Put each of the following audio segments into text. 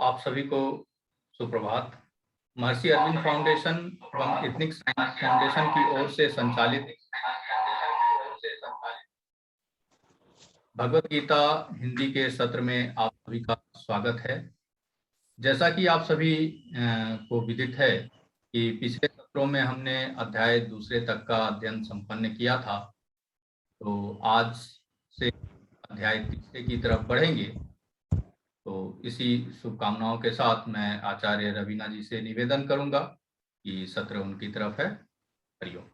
आप सभी को सुप्रभात। महर्षि अरविंद फाउंडेशन एवं इथनिक साइंस फाउंडेशन की ओर से संचालित भगवत गीता हिंदी के सत्र में आप सभी का स्वागत है। जैसा कि आप सभी को विदित है कि पिछले सत्रों में हमने अध्याय दूसरे तक का अध्ययन संपन्न किया था, तो आज से अध्याय तीसरे की तरफ बढ़ेंगे। तो इसी शुभकामनाओं के साथ मैं आचार्य रवीना जी से निवेदन करूंगा कि सत्र उनकी तरफ है। हरिओम।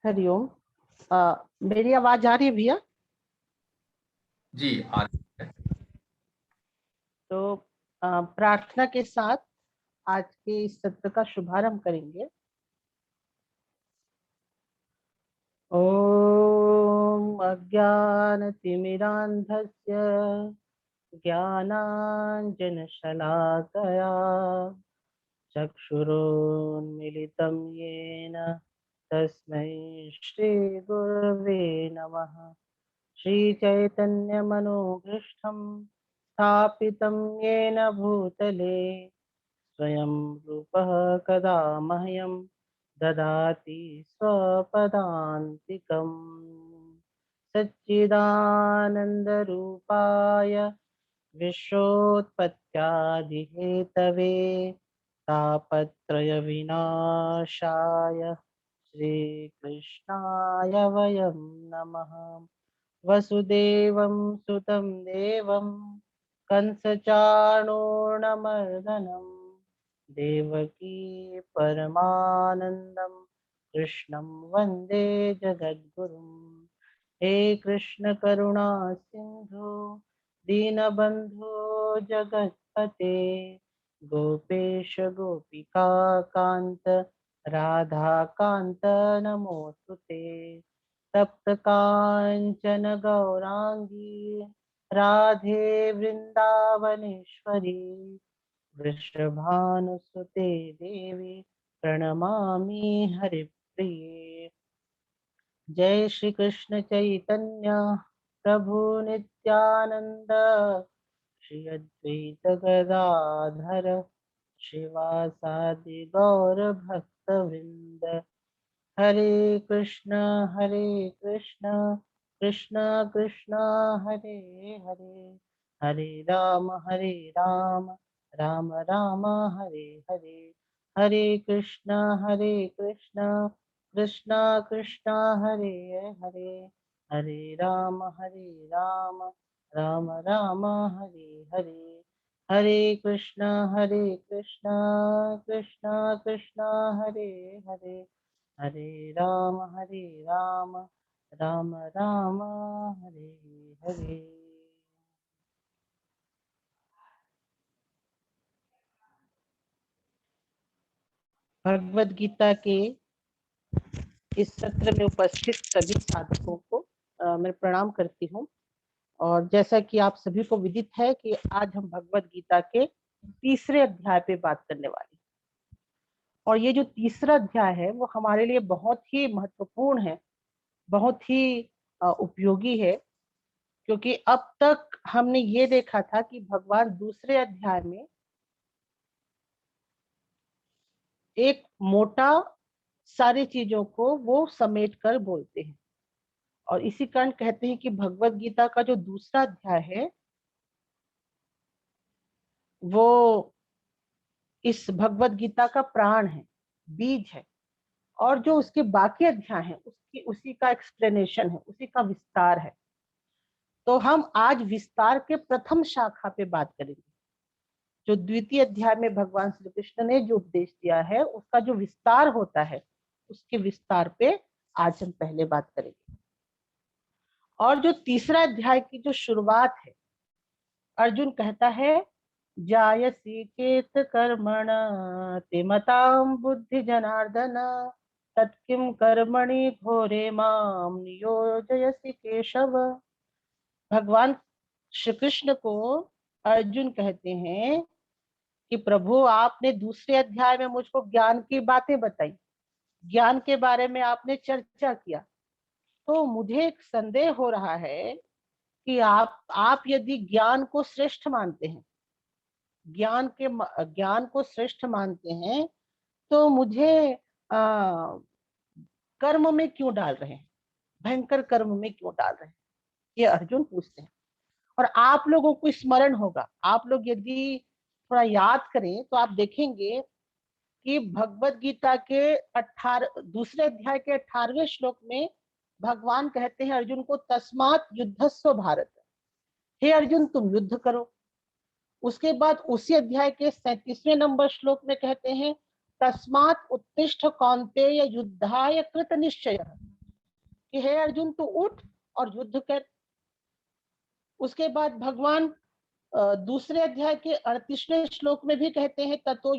हरिओम। मेरी आवाज आ रही है भैया? जी आ रही है। तो प्रार्थना के साथ आज के इस सत्र का शुभारंभ करेंगे। ओम अज्ञानतिमिरान्धस्य ज्ञानाञ्जनशलाकया चक्षुरुन्मीलितं येन तस्मै श्रीगुरवे नमः। श्रीचैतन्यमनोभीष्टं स्थापितं येन भूतले स्वयं रूपः कदा मह्यं ददाति स्वपदान्तिकम्। सच्चिदानन्दरूपाय विश्वोत्पत्त्यादिहेतवे तापत्रयविनाशाय श्रीकृष्णाय वयं नमः। वसुदेवं सुतं देवं कंसचाणूरमर्दनं देवकी परमानन्दं कृष्णं वन्दे जगद्गुरुं। हे कृष्ण करुणा सिन्धु दीनबन्धु जगत्पते गोपेश गोपिका कान्त राधाकान्त नमोस्तुते। तप्त कांचन गौरांगी राधे वृंदावनेश्वरी वृषभानुसुते देवी प्रणमामि हरिप्रिये। जय श्री कृष्ण चैतन्य प्रभु नित्यानंद श्री अद्वैत गदाधर श्रीवासादि गौर भक्त वृंद। हरे कृष्ण कृष्ण कृष्ण हरे हरे, हरे राम राम राम हरे हरे। हरे कृष्ण कृष्ण कृष्ण हरे हरे, हरे राम राम राम हरे हरे। हरे कृष्ण कृष्ण कृष्ण हरे हरे, हरे राम राम राम हरे हरे। भगवद गीता के इस सत्र में उपस्थित सभी साधकों को मैं प्रणाम करती हूँ। और जैसा कि आप सभी को विदित है कि आज हम भगवद गीता के तीसरे अध्याय पे बात करने वाले हैं। और ये जो तीसरा अध्याय है वो हमारे लिए बहुत ही महत्वपूर्ण है, बहुत ही उपयोगी है, क्योंकि अब तक हमने ये देखा था कि भगवान दूसरे अध्याय में एक मोटा सारी चीजों को वो समेट कर बोलते हैं। और इसी कारण कहते हैं कि भगवत गीता का जो दूसरा अध्याय है वो इस भगवत गीता का प्राण है, बीज है। और जो उसके बाकी अध्याय है उसकी उसी का एक्सप्लेनेशन है, उसी का विस्तार है। तो हम आज विस्तार के प्रथम शाखा पे बात करेंगे। जो द्वितीय अध्याय में भगवान श्री कृष्ण ने जो उपदेश दिया है उसका जो विस्तार होता है, उसके विस्तार पे आज हम पहले बात करेंगे। और जो तीसरा अध्याय की जो शुरुआत है, अर्जुन कहता है जायसी चेत कर्मण ते मतां बुद्धि जनार्दन तत्किं कर्मणि घोरे माम नियोजयसि केशव। भगवान श्री कृष्ण को अर्जुन कहते हैं कि प्रभु आपने दूसरे अध्याय में मुझको ज्ञान की बातें बताई, ज्ञान के बारे में आपने चर्चा किया, तो मुझे एक संदेह हो रहा है कि आप यदि ज्ञान को श्रेष्ठ मानते हैं, ज्ञान को श्रेष्ठ मानते हैं, तो मुझे कर्म में क्यों डाल रहे हैं, भयंकर कर्म में क्यों डाल रहे हैं, ये अर्जुन पूछते हैं। और आप लोगों को स्मरण होगा, आप लोग यदि थोड़ा याद करें तो आप देखेंगे कि भगवत गीता के 18 दूसरे अध्याय के 18वें श्लोक में भगवान कहते हैं अर्जुन को, तस्मात् युद्धस्व भारत, हे अर्जुन तुम युद्ध करो। उसके बाद उसी अध्याय के 37वें नंबर श्लोक में कहते हैं, तस्मात् उत्तिष्ठ कौन्तेय युद्धाय कृत निश्चय, कि हे अर्जुन तू उठ और युद्ध कर। उसके बाद भगवान दूसरे अध्याय के 38वें श्लोक में भी कहते हैं, ततो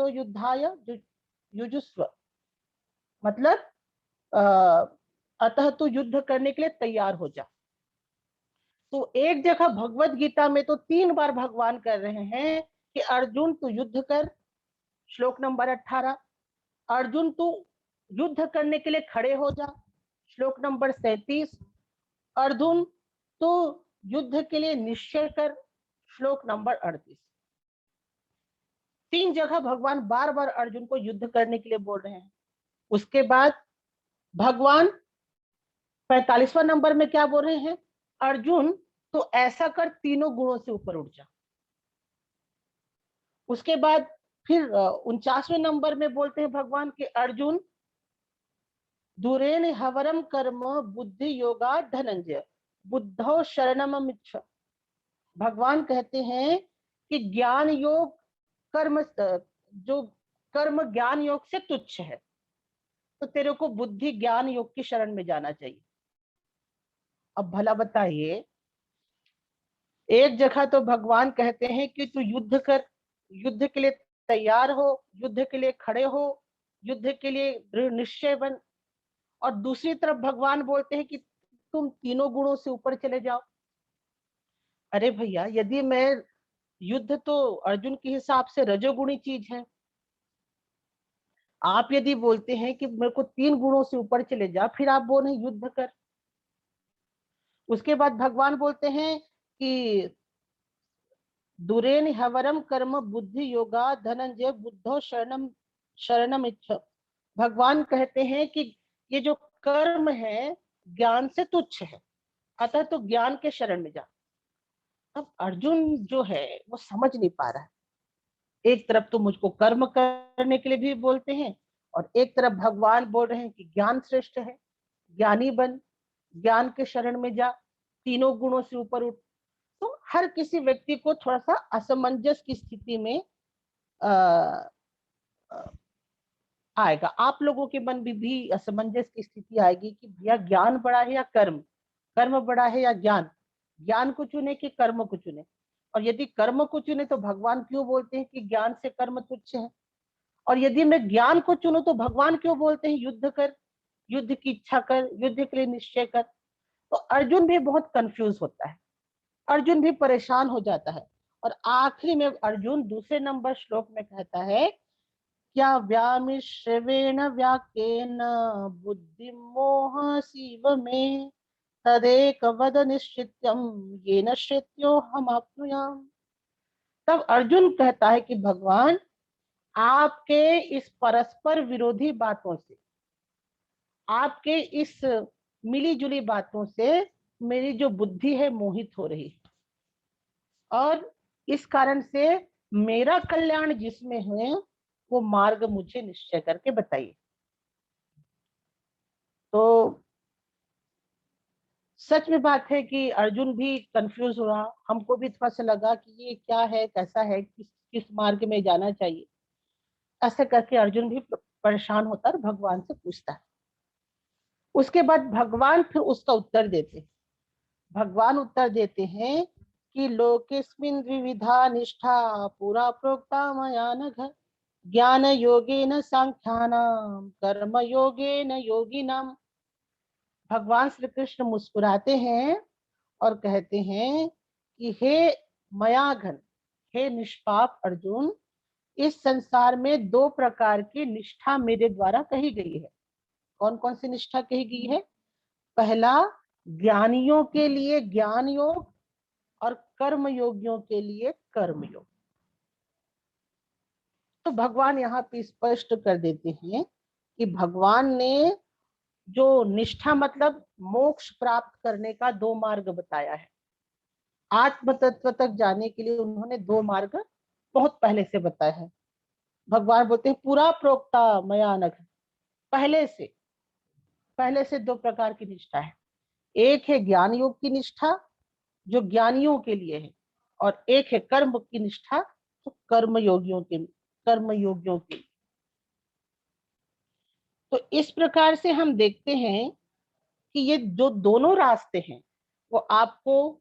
युद्धाय युजुस्व, मतलब अतः तू युद्ध करने के लिए तैयार हो जा। तो एक जगह भगवत गीता में तो 3 बार भगवान कर रहे हैं कि अर्जुन तू युद्ध कर, श्लोक नंबर 18, अर्जुन तू युद्ध करने के लिए खड़े हो जा, श्लोक नंबर 37, अर्जुन तू युद्ध के लिए निश्चय कर, श्लोक नंबर 38। 3 जगह भगवान बार बार अर्जुन को युद्ध करने के लिए बोल रहे हैं। उसके बाद भगवान 45वां नंबर में क्या बोल रहे हैं, अर्जुन तो ऐसा कर तीनों गुणों से ऊपर उठ जा। उसके बाद फिर 49वें नंबर में बोलते हैं भगवान कि अर्जुन दूरेन हवरम कर्म बुद्धि योगा धनंजय बुद्धो शरणममिच्छ। भगवान कहते हैं कि ज्ञान योग कर्म, जो कर्म ज्ञान योग से तुच्छ है, तो तेरे को बुद्धि ज्ञान योग की शरण में जाना चाहिए। अब भला बताइए, एक जगह तो भगवान कहते हैं कि तू युद्ध कर, युद्ध के लिए तैयार हो, युद्ध के लिए खड़े हो, युद्ध के लिए दृढ़ निश्चय बन, और दूसरी तरफ भगवान बोलते हैं कि तुम तीनों गुणों से ऊपर चले जाओ। अरे भैया, यदि मैं युद्ध तो अर्जुन के हिसाब से रजोगुणी चीज है, आप यदि बोलते हैं कि मेरे को 3 गुणों से ऊपर चले जा, फिर आप बोल रहे हैं युद्ध कर। उसके बाद भगवान बोलते हैं कि दुरेन हवरम कर्म बुद्धि योगा धनंजय बुद्धो शरणम इच्छ। भगवान कहते हैं कि ये जो कर्म है ज्ञान से तुच्छ है, अतः तो ज्ञान के शरण में जा। अब अर्जुन जो है वो समझ नहीं पा रहा है, एक तरफ तो मुझको कर्म करने के लिए भी बोलते हैं, और एक तरफ भगवान बोल रहे हैं कि ज्ञान श्रेष्ठ है, ज्ञानी बन, ज्ञान के शरण में जा, तीनों गुणों से ऊपर उठ। तो हर किसी व्यक्ति को थोड़ा सा असमंजस की स्थिति में आएगा। आप लोगों के मन में भी असमंजस की स्थिति आएगी कि भैया ज्ञान बड़ा है या कर्म, कर्म बड़ा है या ज्ञान, ज्ञान को चुने कि कर्म को चुने। और यदि कर्म को चुने तो भगवान क्यों बोलते हैं कि ज्ञान से कर्म तुच्छ है, और यदि मैं ज्ञान को चुनूं तो भगवान क्यों बोलते हैं युद्ध कर, युद्ध की इच्छा कर, युद्ध के लिए निश्चय कर। तो अर्जुन भी बहुत कंफ्यूज होता है, अर्जुन भी परेशान हो जाता है। और आखिरी में अर्जुन दूसरे नंबर श्लोक में कहता है, क्या व्यामिश्रवेण व्याक्येन बुद्धि मोह शिव में तदेक वद निश्चित्यम येन श्रेत्यो हम आपनुयाम। तब अर्जुन कहता है कि भगवान, आपके इस परस्पर विरोधी बातों से, आपके इस मिली जुली बातों से मेरी जो बुद्धि है मोहित हो रही है, और इस कारण से मेरा कल्याण जिसमें है वो मार्ग मुझे निश्चय करके बताइए। तो सच में बात है कि अर्जुन भी कंफ्यूज हुआ, हमको भी थोड़ा सा लगा कि ये क्या है, कैसा है, किस मार्ग में जाना चाहिए। ऐसे करके अर्जुन भी परेशान होता है, भगवान से पूछता है। उसके बाद भगवान फिर उसका उत्तर देते हैं। भगवान उत्तर देते हैं कि लोकेस्मिन् द्विविधा निष्ठा पुरा प्रोक्ता मया नघ ज्ञान योगेन सांख्यानाम कर्म योगेन योगिनाम। भगवान श्री कृष्ण मुस्कुराते हैं और कहते हैं कि हे मयाघन, हे निष्पाप अर्जुन, इस संसार में 2 प्रकार की निष्ठा मेरे द्वारा कही गई है। कौन कौन सी निष्ठा कही गई है? पहला ज्ञानियों के लिए ज्ञान योग और कर्म योगियों के लिए कर्म योग। तो भगवान यहाँ पे स्पष्ट कर देते हैं कि भगवान ने जो निष्ठा मतलब मोक्ष प्राप्त करने का दो मार्ग बताया है। आत्म तत्व तक जाने के लिए उन्होंने दो मार्ग बहुत पहले से बताया है। भगवान बोलते हैं पूरा प्रोक्ता मया नघ, पहले से दो प्रकार की निष्ठा है। एक है ज्ञान योग की निष्ठा जो ज्ञानियों के लिए है, और एक है कर्म की निष्ठा तो कर्म योगियों के। तो इस प्रकार से हम देखते हैं कि ये जो दोनों रास्ते हैं वो आपको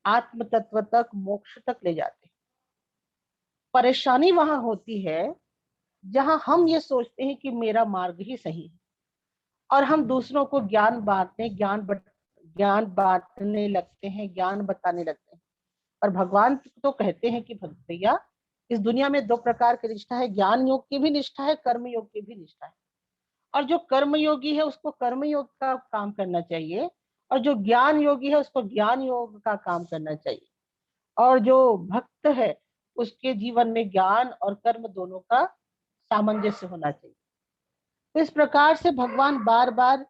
आत्म तत्व तक, मोक्ष तक ले जाते हैं। परेशानी वहां होती है जहां हम ये सोचते हैं कि मेरा मार्ग ही सही है और हम दूसरों को ज्ञान बांटने लगते हैं, ज्ञान बताने लगते हैं। और भगवान तो कहते हैं कि भैया इस दुनिया में दो प्रकार की निष्ठा है, ज्ञान योग की भी निष्ठा है, कर्म योग की भी निष्ठा है। और जो कर्म योगी है उसको कर्म योग का काम करना चाहिए, और जो ज्ञान योगी है उसको ज्ञान योग का काम करना चाहिए। और जो भक्त है उसके जीवन में ज्ञान और कर्म दोनों का सामंजस्य होना चाहिए। तो इस प्रकार से भगवान बार बार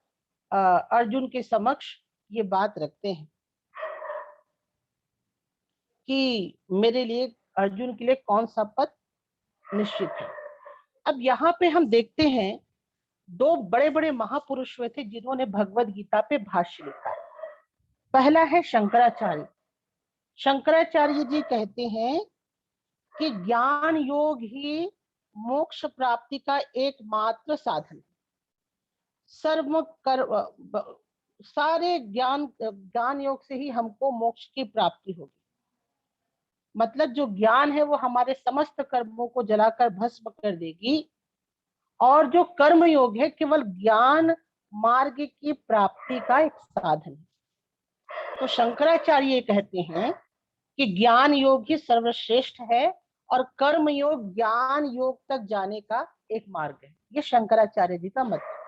अर्जुन के समक्ष ये बात रखते हैं कि मेरे लिए, अर्जुन के लिए कौन सा पथ निश्चित है। अब यहाँ पे हम देखते हैं दो बड़े बड़े महापुरुष हुए थे जिन्होंने भगवत गीता पे भाष्य लिखा। पहला है शंकराचार्य। शंकराचार्य जी कहते हैं कि ज्ञान योग ही मोक्ष प्राप्ति का एकमात्र साधन है। सारे ज्ञान योग से ही हमको मोक्ष की प्राप्ति होगी। मतलब जो ज्ञान है वो हमारे समस्त कर्मों को जलाकर भस्म कर देगी, और जो कर्म योग है केवल ज्ञान मार्ग की प्राप्ति का एक साधन है। तो शंकराचार्य कहते हैं कि ज्ञान योग ही सर्वश्रेष्ठ है और कर्म योग ज्ञान योग तक जाने का एक मार्ग है। ये शंकराचार्य जी का मत है।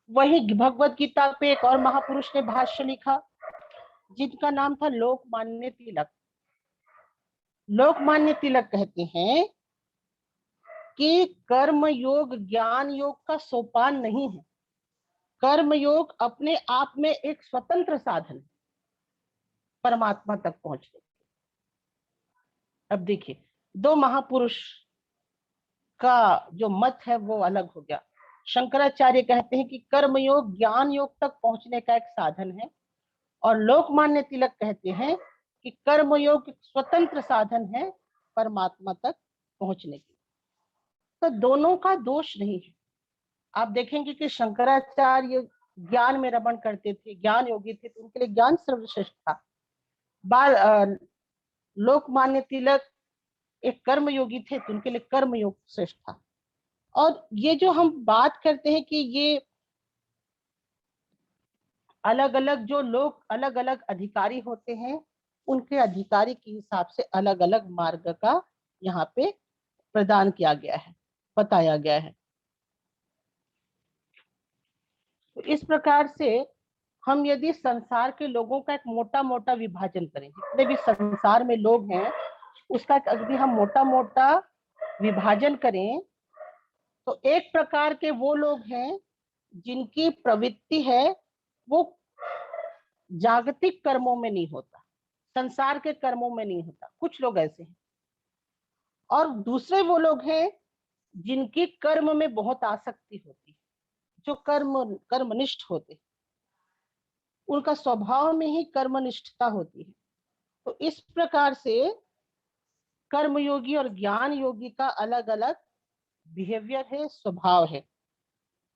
वही भगवत गीता पे एक और महापुरुष ने भाष्य लिखा जिनका नाम था लोकमान्य तिलक। लोकमान्य तिलक कहते हैं कि कर्म योग ज्ञान योग का सोपान नहीं है। कर्म योग अपने आप में एक स्वतंत्र साधन है परमात्मा तक पहुंचने। अब देखिए दो महापुरुष का जो मत है वो अलग हो गया। शंकराचार्य कहते हैं कि कर्म योग ज्ञान योग तक पहुंचने का एक साधन है, और लोकमान्य तिलक कहते हैं कि कर्म योग एक स्वतंत्र साधन है परमात्मा तक पहुंचने की। तो दोनों का दोष नहीं है। आप देखेंगे कि शंकराचार्य ज्ञान में रमण करते थे, ज्ञान योगी थे, तो उनके लिए ज्ञान सर्वश्रेष्ठ था। लोकमान्य तिलक एक कर्म योगी थे तो उनके लिए कर्म योग श्रेष्ठ था। और ये जो हम बात करते हैं कि ये अलग अलग जो लोग अलग अलग अधिकारी होते हैं, उनके अधिकारी के हिसाब से अलग अलग मार्ग का यहाँ पे प्रदान किया गया है, बताया गया है। तो इस प्रकार से हम यदि संसार के लोगों का एक मोटा मोटा विभाजन करें, जितने भी संसार में लोग हैं उसका यदि हम मोटा मोटा विभाजन करें, तो एक प्रकार के वो लोग हैं जिनकी प्रवृत्ति है वो जागतिक कर्मों में नहीं होता, संसार के कर्मों में नहीं होता, कुछ लोग ऐसे हैं। और दूसरे वो लोग हैं जिनकी कर्म में बहुत आसक्ति होती है, जो कर्मनिष्ठ होते हैं, उनका स्वभाव में ही कर्मनिष्ठता होती है। तो इस प्रकार से कर्मयोगी और ज्ञान योगी का अलग अलग बिहेवियर है, स्वभाव है।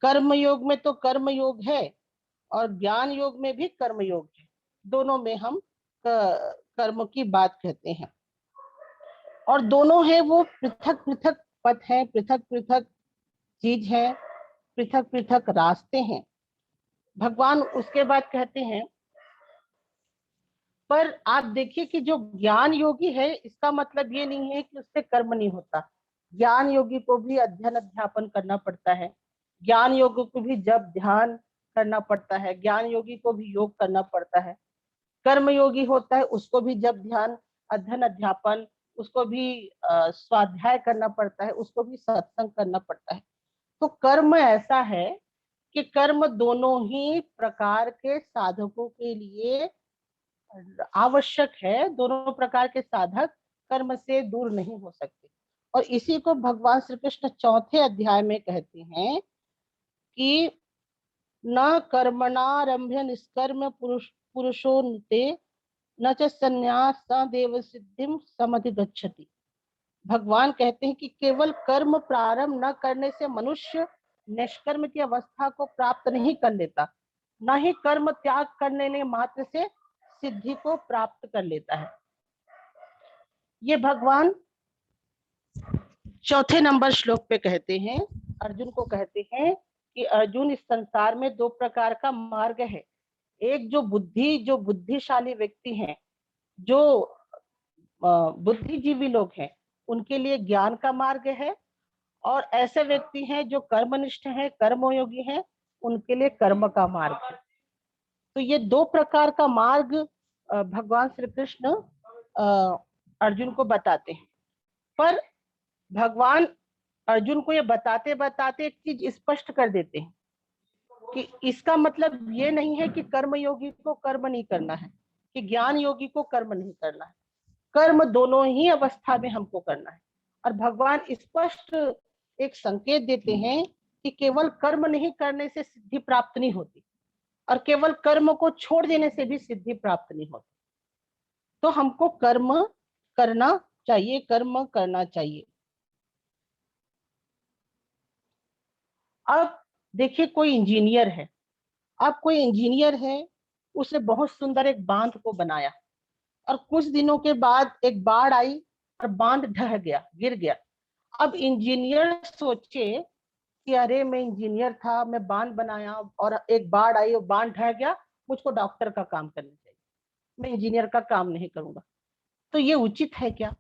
कर्म योग में तो कर्म योग है और ज्ञान योग में भी कर्म योग है, दोनों में हम कर्म की बात कहते हैं। और दोनों है वो पृथक पृथक पथ है, पृथक पृथक चीज है, पृथक पृथक रास्ते हैं। भगवान उसके बाद कहते हैं पर आप देखिए कि जो ज्ञान योगी है इसका मतलब ये नहीं है कि उससे कर्म नहीं होता। ज्ञान योगी को भी अध्ययन अध्यापन करना पड़ता है, ज्ञान योगी को भी जप ध्यान करना पड़ता है, ज्ञान योगी को भी योग करना पड़ता है, कर्म योगी होता है उसको भी जब ध्यान अध्ययन अध्यापन, उसको भी स्वाध्याय करना पड़ता है, उसको भी सत्संग करना पड़ता है। तो कर्म ऐसा है कि कर्म दोनों ही प्रकार के साधकों के लिए आवश्यक है। दोनों प्रकार के साधक कर्म से दूर नहीं हो सकते। और इसी को भगवान श्री कृष्ण चौथे अध्याय में कहते हैं कि न कर्मणारंभ्य निष्कर्म पुरुषोन्नते न च संन्यास देव सिद्धिम समधिगच्छति। भगवान कहते हैं कि केवल कर्म प्रारंभ न करने से मनुष्य निष्कर्म की अवस्था को प्राप्त नहीं कर लेता, न ही कर्म त्याग करने मात्र से सिद्धि को प्राप्त कर लेता है। ये भगवान चौथे नंबर श्लोक पे कहते हैं, अर्जुन को कहते हैं कि अर्जुन, इस संसार में दो प्रकार का मार्ग है। एक जो बुद्धिशाली व्यक्ति हैं, जो बुद्धिजीवी लोग हैं, उनके लिए ज्ञान का मार्ग है, और ऐसे व्यक्ति हैं जो कर्मनिष्ठ हैं, कर्मयोगी हैं, उनके लिए कर्म का मार्ग है। तो ये दो प्रकार का मार्ग भगवान श्री कृष्ण अर्जुन को बताते हैं। पर भगवान अर्जुन को ये बताते बताते एक चीज स्पष्ट कर देते हैं कि इसका मतलब ये नहीं है कि कर्म योगी को कर्म नहीं करना है, कि ज्ञान योगी को कर्म नहीं करना है। कर्म दोनों ही अवस्था में हमको करना है। और भगवान स्पष्ट एक संकेत देते हैं कि केवल कर्म नहीं करने से सिद्धि प्राप्त नहीं होती, और केवल कर्म को छोड़ देने से भी सिद्धि प्राप्त नहीं होती। तो हमको कर्म करना चाहिए, कर्म करना चाहिए। अब देखिए, कोई इंजीनियर है, अब कोई इंजीनियर है, उसने बहुत सुंदर एक बांध को बनाया, और कुछ दिनों के बाद एक बाढ़ आई और बांध ढह गया, गिर गया। अब इंजीनियर सोचे कि अरे मैं इंजीनियर था, मैं बांध बनाया और एक बाढ़ आई और बांध ढह गया, मुझको डॉक्टर का काम करना चाहिए, मैं इंजीनियर का काम नहीं करूंगा। तो ये उचित है क्या?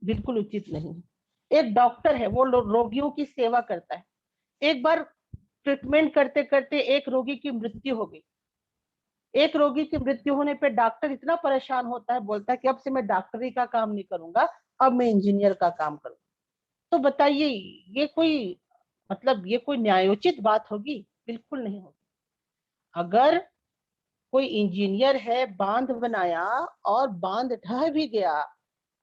बिल्कुल उचित नहीं है। एक डॉक्टर है, वो रोगियों की सेवा करता है। एक बार ट्रीटमेंट करते करते एक रोगी की मृत्यु हो गई। एक रोगी की मृत्यु होने पे डॉक्टर इतना परेशान होता है, बोलता है कि अब से मैं डॉक्टरी का काम नहीं करूंगा, अब मैं इंजीनियर का काम करूंगा। तो बताइए, ये कोई मतलब ये कोई न्यायोचित बात होगी? बिल्कुल नहीं होगी। अगर कोई इंजीनियर है, बांध बनाया और बांध ढह भी गया,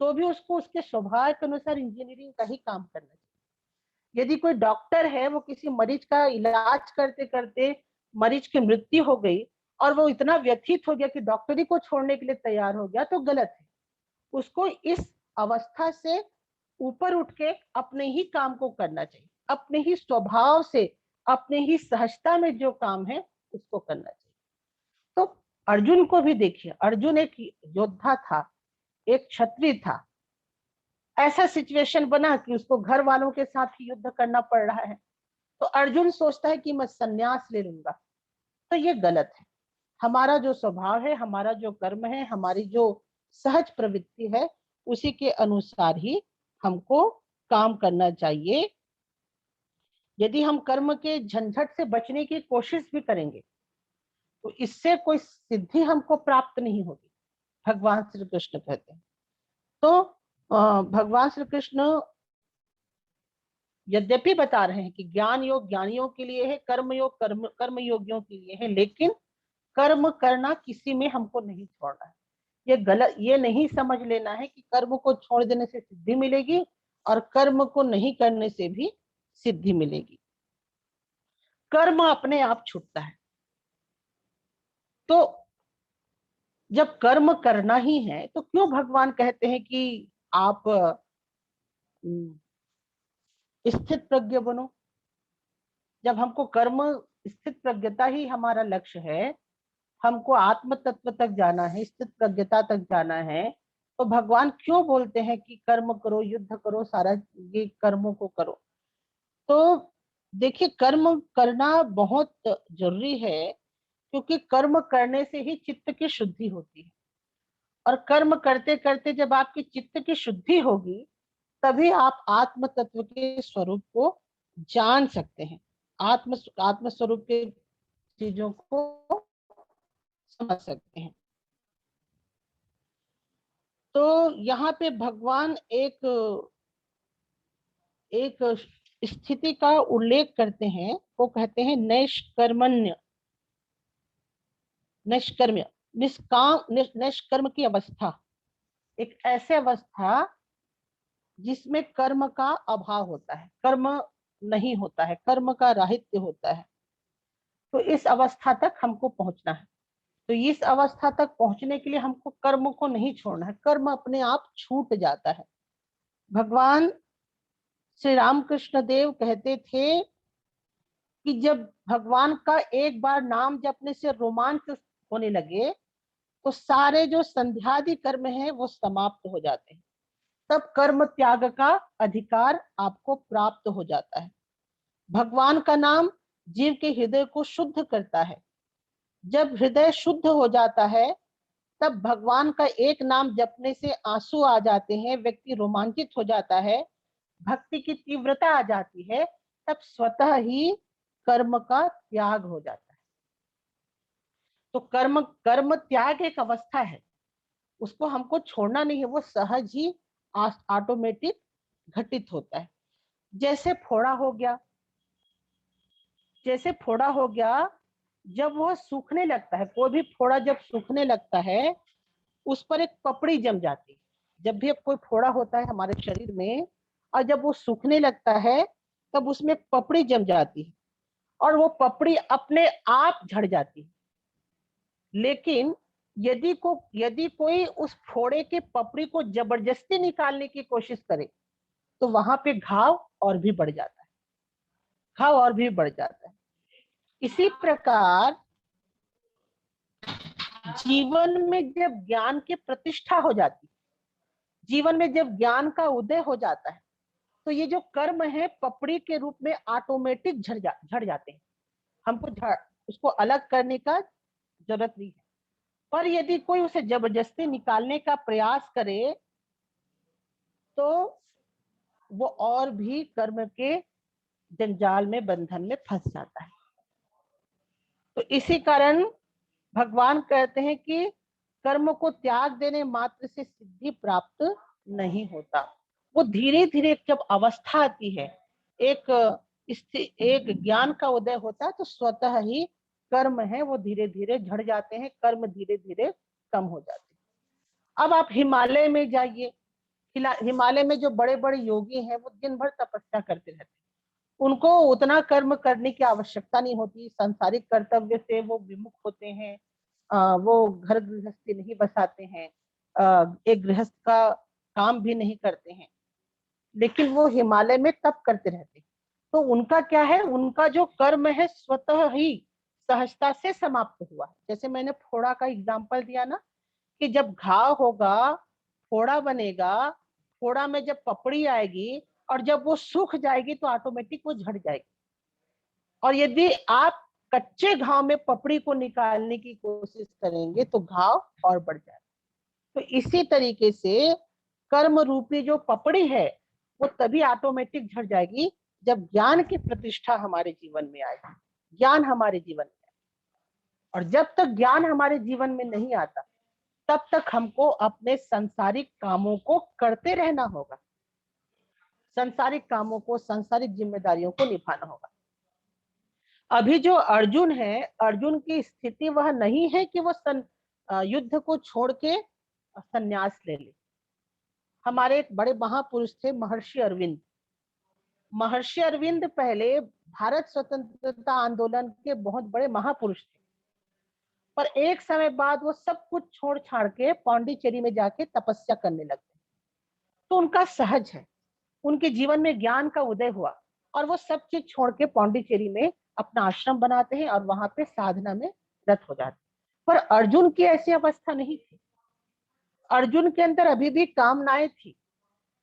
तो भी उसको उसके स्वभाव के अनुसार इंजीनियरिंग का ही काम करना चाहिए। यदि कोई डॉक्टर है, वो किसी मरीज का इलाज करते करते मरीज की मृत्यु हो गई और वो इतना व्यथित हो गया कि डॉक्टरी को छोड़ने के लिए तैयार हो गया, तो गलत है। उसको इस अवस्था से ऊपर उठ के अपने ही काम को करना चाहिए, अपने ही स्वभाव से, अपने ही सहजता में जो काम है उसको करना चाहिए। तो अर्जुन को भी देखिए, अर्जुन एक योद्धा था, एक क्षत्रिय था। ऐसा सिचुएशन बना कि उसको घर वालों के साथ ही युद्ध करना पड़ रहा है, तो अर्जुन सोचता है कि मैं संन्यास ले लूंगा। तो ये गलत है। हमारा जो स्वभाव है, हमारा जो कर्म है, हमारी जो सहज प्रवृत्ति है, उसी के अनुसार ही हमको काम करना चाहिए। यदि हम कर्म के झंझट से बचने की कोशिश भी करेंगे तो इससे कोई सिद्धि हमको प्राप्त नहीं होगी, भगवान श्री कृष्ण कहते हैं। तो भगवान श्री कृष्ण यद्यपि बता रहे हैं कि ज्ञान योग ज्ञानियों के लिए है, कर्म योग कर्म योगियों के लिए है, लेकिन कर्म करना किसी में हमको नहीं छोड़ना है। ये गलत, ये नहीं समझ लेना है कि कर्म को छोड़ देने से सिद्धि मिलेगी और कर्म को नहीं करने से भी सिद्धि मिलेगी। कर्म अपने आप छूटता है। तो जब कर्म करना ही है तो क्यों भगवान कहते हैं कि आप स्थित प्रज्ञ बनो? जब हमको कर्म स्थित प्रज्ञता ही हमारा लक्ष्य है, हमको आत्म तत्व तक जाना है, स्थित प्रज्ञता तक जाना है, तो भगवान क्यों बोलते हैं कि कर्म करो, युद्ध करो, सारा ये कर्मों को करो? तो देखिए, कर्म करना बहुत जरूरी है, क्योंकि कर्म करने से ही चित्त की शुद्धि होती है। और कर्म करते करते जब आपकी चित्त की शुद्धि होगी, तभी आप आत्म तत्व के स्वरूप को जान सकते हैं। आत्म आत्म स्वरूप के चीजों को समझ सकते हैं। तो यहाँ पे भगवान एक एक स्थिति का उल्लेख करते हैं, वो कहते हैं नैष्कर्मण्य, निष्कर्म, निष्कर्म की अवस्था, एक ऐसे अवस्था जिसमें कर्म का अभाव होता है, कर्म नहीं होता है, कर्म का राहित्य होता है। तो इस अवस्था तक हमको पहुंचना है। तो इस अवस्था तक पहुंचने के लिए हमको कर्म को नहीं छोड़ना है, कर्म अपने आप छूट जाता है। भगवान श्री रामकृष्ण देव कहते थे कि जब भगवान का एक बार नाम जपने से रोमांच होने लगे तो सारे जो संध्यादि कर्म हैं वो समाप्त हो जाते हैं, तब कर्म त्याग का अधिकार आपको प्राप्त हो जाता है। भगवान का नाम जीव के हृदय को शुद्ध करता है। जब हृदय शुद्ध हो जाता है तब भगवान का एक नाम जपने से आंसू आ जाते हैं, व्यक्ति रोमांचित हो जाता है, भक्ति की तीव्रता आ जाती है, तब स्वतः ही कर्म का त्याग हो जाता है। तो कर्म कर्म त्याग एक अवस्था है, उसको हमको छोड़ना नहीं है, वो सहज ही ऑटोमेटिक घटित होता है। जैसे फोड़ा हो गया, जैसे फोड़ा हो गया, जब वह सूखने लगता है, कोई भी फोड़ा जब सूखने लगता है उस पर एक पपड़ी जम जाती है। जब भी कोई फोड़ा होता है हमारे शरीर में और जब वो सूखने लगता है तब उसमें पपड़ी जम जाती है और वो पपड़ी अपने आप झड़ जाती है। लेकिन यदि कोई उस फोड़े के पपड़ी को जबरदस्ती निकालने की कोशिश करे तो वहां पे घाव और भी बढ़ जाता है, घाव और भी बढ़ जाता है। इसी प्रकार जीवन में जब ज्ञान की प्रतिष्ठा हो जाती है, जीवन में जब ज्ञान का उदय हो जाता है तो ये जो कर्म है पपड़ी के रूप में ऑटोमेटिक झड़ जाते हैं। हमको उसको अलग करने का जरूरत नहीं है। पर यदि कोई उसे जबरदस्ती निकालने का प्रयास करे तो वो और भी कर्म के जंजाल में, बंधन में फंस जाता है। तो इसी कारण भगवान कहते हैं कि कर्म को त्याग देने मात्र से सिद्धि प्राप्त नहीं होता। वो धीरे धीरे जब अवस्था आती है, एक ज्ञान का उदय होता है तो स्वतः ही कर्म है वो धीरे धीरे झड़ जाते हैं, कर्म धीरे धीरे कम हो जाते हैं। अब आप हिमालय में जाइए, हिमालय में जो बड़े बड़े योगी हैं वो दिन भर तपस्या करते रहते हैं, उनको उतना कर्म करने की आवश्यकता नहीं होती, सांसारिक कर्तव्य से वो विमुख होते हैं, वो घर गृहस्थी नहीं बसाते हैं, एक गृहस्थ का काम भी नहीं करते हैं, लेकिन वो हिमालय में तप करते रहते हैं। तो उनका क्या है, उनका जो कर्म है स्वतः ही सहजता से समाप्त हुआ है। जैसे मैंने फोड़ा का एग्जाम्पल दिया ना, कि जब घाव होगा फोड़ा बनेगा, फोड़ा में जब पपड़ी आएगी और जब वो सूख जाएगी तो ऑटोमेटिक वो झड़ जाएगी। और यदि आप कच्चे घाव में पपड़ी को निकालने की कोशिश करेंगे तो घाव और बढ़ जाएगा। तो इसी तरीके से कर्म रूपी जो पपड़ी है वो तभी ऑटोमेटिक झड़ जाएगी जब ज्ञान की प्रतिष्ठा हमारे जीवन में आएगी, ज्ञान हमारे जीवन में। और जब तक ज्ञान हमारे जीवन में नहीं आता तब तक हमको अपने सांसारिक कामों को करते रहना होगा, सांसारिक कामों को, सांसारिक जिम्मेदारियों को निभाना होगा। अभी जो अर्जुन है, अर्जुन की स्थिति वह नहीं है कि वो युद्ध को छोड़ के संन्यास ले ले। हमारे एक बड़े महापुरुष थे महर्षि अरविंद। महर्षि अरविंद पहले भारत स्वतंत्रता आंदोलन के बहुत बड़े महापुरुष थे, पर एक समय बाद वो सब कुछ छोड़ छाड़ के पांडिचेरी में जाके तपस्या करने लगते। तो उनका सहज है, उनके जीवन में ज्ञान का उदय हुआ और वो सब चीज छोड़ के पांडिचेरी में अपना आश्रम बनाते हैं और वहां पे साधना में रत हो जाते हैं। पर अर्जुन की ऐसी अवस्था नहीं थी। अर्जुन के अंदर अभी भी कामनाएं थी,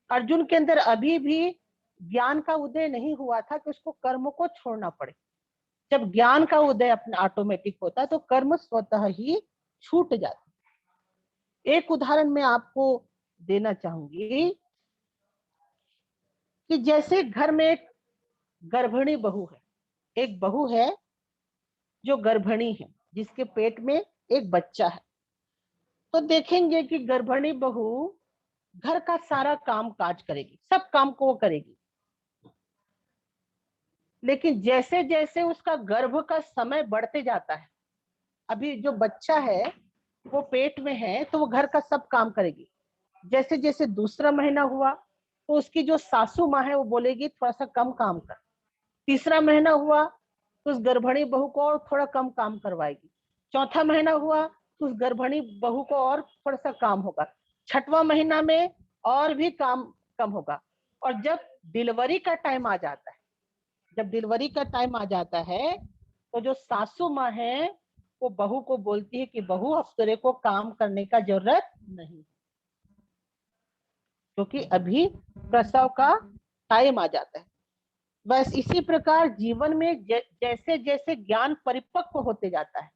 अर्जुन के अंदर अभी भी ज्ञान का उदय नहीं हुआ था कि उसको कर्म को छोड़ना पड़े। जब ज्ञान का उदय अपना ऑटोमेटिक होता है तो कर्म स्वतः ही छूट जाते। एक उदाहरण मैं आपको देना चाहूंगी कि जैसे घर में एक गर्भिणी बहू है, एक बहू है जो गर्भिणी है, जिसके पेट में एक बच्चा है, तो देखेंगे कि गर्भिणी बहू घर का सारा काम काज करेगी, सब काम को वो करेगी। लेकिन जैसे जैसे उसका गर्भ का समय बढ़ते जाता है, अभी जो बच्चा है वो पेट में है तो वो घर का सब काम करेगी। जैसे जैसे दूसरा महीना हुआ तो उसकी जो सासू माँ है वो बोलेगी थोड़ा सा कम काम कर। तीसरा महीना हुआ तो उस गर्भिणी बहू को और थोड़ा कम काम करवाएगी। चौथा महीना हुआ तो उस गर्भिणी बहू को और थोड़ा सा काम होगा। छठवां महीना में और भी काम कम होगा। और जब डिलीवरी का टाइम आ जाता है, जब डिलीवरी का टाइम आ जाता है तो जो सासू माँ है वो बहू को बोलती है कि बहू अब तेरे को काम करने का जरूरत नहीं, क्योंकि अभी प्रसव का टाइम आ जाता है। बस इसी प्रकार जीवन में जैसे जैसे ज्ञान परिपक्व होते जाता है,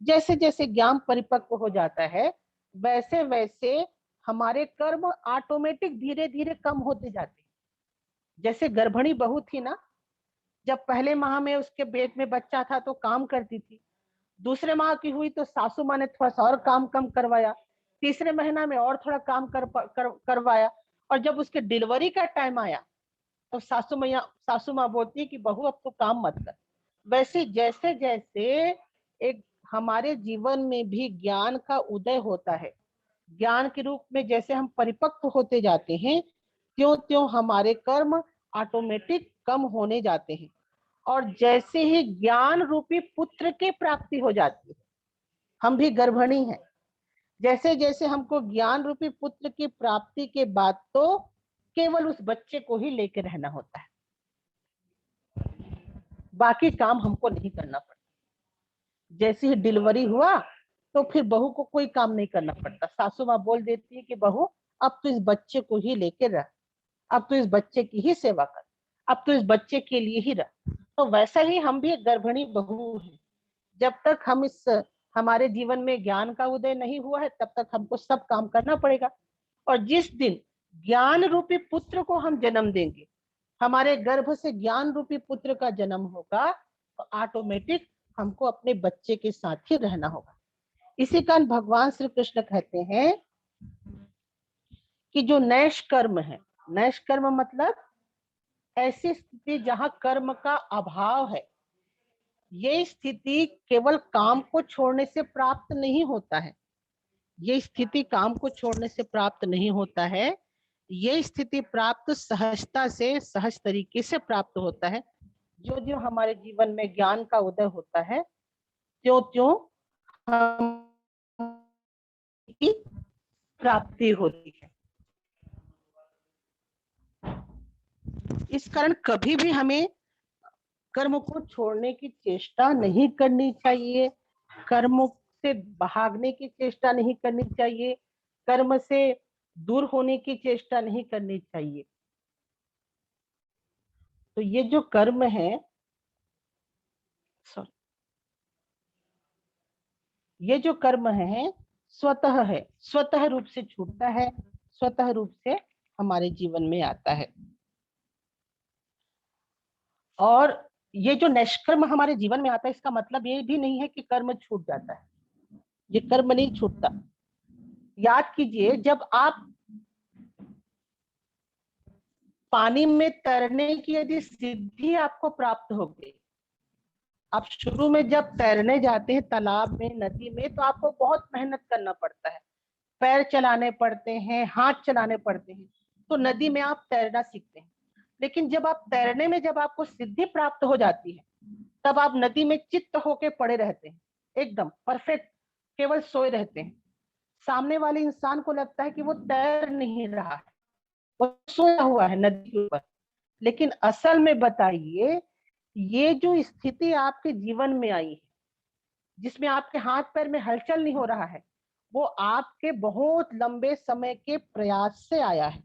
जैसे जैसे ज्ञान परिपक्व हो जाता है, वैसे वैसे हमारे कर्म ऑटोमेटिक धीरे धीरे कम होते जाते हैं। जैसे गर्भिणी बहू थी ना, जब पहले माह में उसके पेट में बच्चा था तो काम करती थी। दूसरे माह की हुई तो सासू माँ ने थोड़ा सा और काम कम करवाया। तीसरे महीना में और थोड़ा काम करवाया। और जब उसके डिलीवरी का टाइम आया तो सासू माँ बोलती है कि बहू अब तो काम मत कर। वैसे जैसे जैसे एक हमारे जीवन में भी ज्ञान का उदय होता है, ज्ञान के रूप में जैसे हम परिपक्व होते जाते हैं, त्यों त्यों हमारे कर्म ऑटोमेटिक कम होने जाते हैं। और जैसे ही ज्ञान रूपी पुत्र की प्राप्ति हो जाती है, हम भी गर्भिणी हैं, जैसे जैसे हमको ज्ञान रूपी पुत्र की प्राप्ति के बाद तो केवल उस बच्चे को ही लेकर रहना होता है, बाकी काम हमको नहीं करना पड़ता। जैसे ही डिलीवरी हुआ तो फिर बहू को कोई काम नहीं करना पड़ता। सासू माँ बोल देती है कि बहू अब तो इस बच्चे को ही लेकर रह, अब तो इस बच्चे की ही सेवा कर, अब तो इस बच्चे के लिए ही रह। तो वैसा ही हम भी एक गर्भिणी बहू हैं। जब तक हम इस हमारे जीवन में ज्ञान का उदय नहीं हुआ है तब तक हमको सब काम करना पड़ेगा। और जिस दिन ज्ञान रूपी पुत्र को हम जन्म देंगे, हमारे गर्भ से ज्ञान रूपी पुत्र का जन्म होगा, तो ऑटोमेटिक हमको अपने बच्चे के साथ ही रहना होगा। इसी कारण भगवान श्री कृष्ण कहते हैं कि जो नैष्कर्म है, नैष्कर्म मतलब ऐसी स्थिति जहां कर्म का अभाव है, ये स्थिति केवल काम को छोड़ने से प्राप्त नहीं होता है। ये स्थिति काम को छोड़ने से प्राप्त नहीं होता है, ये स्थिति प्राप्त सहजता से, सहज तरीके से प्राप्त होता है। जो जो हमारे जीवन में ज्ञान का उदय होता है त्यों त्यों हम की प्राप्ति होती है। इस कारण कभी भी हमें कर्म को छोड़ने की चेष्टा नहीं करनी चाहिए, कर्म से भागने की चेष्टा नहीं करनी चाहिए, कर्म से दूर होने की चेष्टा नहीं करनी चाहिए। तो ये जो कर्म है, ये जो कर्म है स्वतः है, स्वतः रूप से छूटता है, स्वतः रूप से हमारे जीवन में आता है। और ये जो निष्कर्म हमारे जीवन में आता है, इसका मतलब ये भी नहीं है कि कर्म छूट जाता है। ये कर्म नहीं छूटता। याद कीजिए, जब आप पानी में तैरने की यदि सिद्धि आपको प्राप्त हो गई, आप शुरू में जब तैरने जाते हैं तालाब में, नदी में, तो आपको बहुत मेहनत करना पड़ता है, पैर चलाने पड़ते हैं, हाथ चलाने पड़ते हैं, तो नदी में आप तैरना सीखते हैं। लेकिन जब आप तैरने में जब आपको सिद्धि प्राप्त हो जाती है, तब आप नदी में चित्त होके पड़े रहते हैं, एकदम परफेक्ट, केवल सोए रहते हैं। सामने वाले इंसान को लगता है कि वो तैर नहीं रहा है, वो सोया हुआ है नदी के ऊपर। लेकिन असल में बताइए, ये जो स्थिति आपके जीवन में आई है, जिसमें आपके हाथ पैर में हलचल नहीं हो रहा है, वो आपके बहुत लंबे समय के प्रयास से आया है।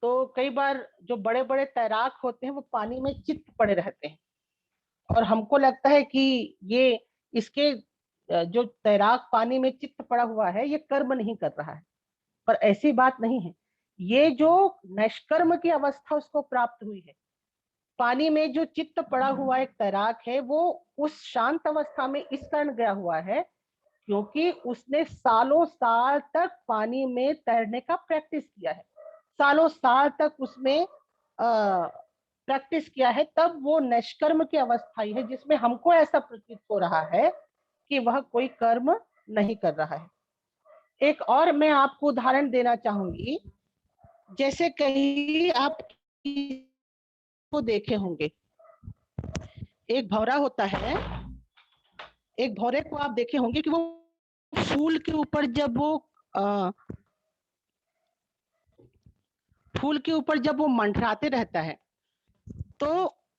तो कई बार जो बड़े बड़े तैराक होते हैं वो पानी में चित्त पड़े रहते हैं, और हमको लगता है कि ये इसके जो तैराक पानी में चित्त पड़ा हुआ है ये कर्म नहीं कर रहा है, पर ऐसी बात नहीं है। ये जो निष्कर्म की अवस्था उसको प्राप्त हुई है, पानी में जो चित्त पड़ा हुआ एक तैराक है, वो उस शांत अवस्था में इस कारण गया हुआ है क्योंकि उसने सालों साल तक पानी में तैरने का प्रैक्टिस किया है, सालों साल तक उसमें प्रैक्टिस किया है, तब वो निष्कर्म की अवस्था है जिसमें हमको ऐसा प्रतीत हो रहा है कि वह कोई कर्म नहीं कर रहा है। एक और मैं आपको उदाहरण देना चाहूंगी। जैसे कहीं आप को देखे होंगे, एक भौरा होता है, एक भौरे को आप देखे होंगे कि वो फूल के ऊपर जब वो मंडराते रहता है तो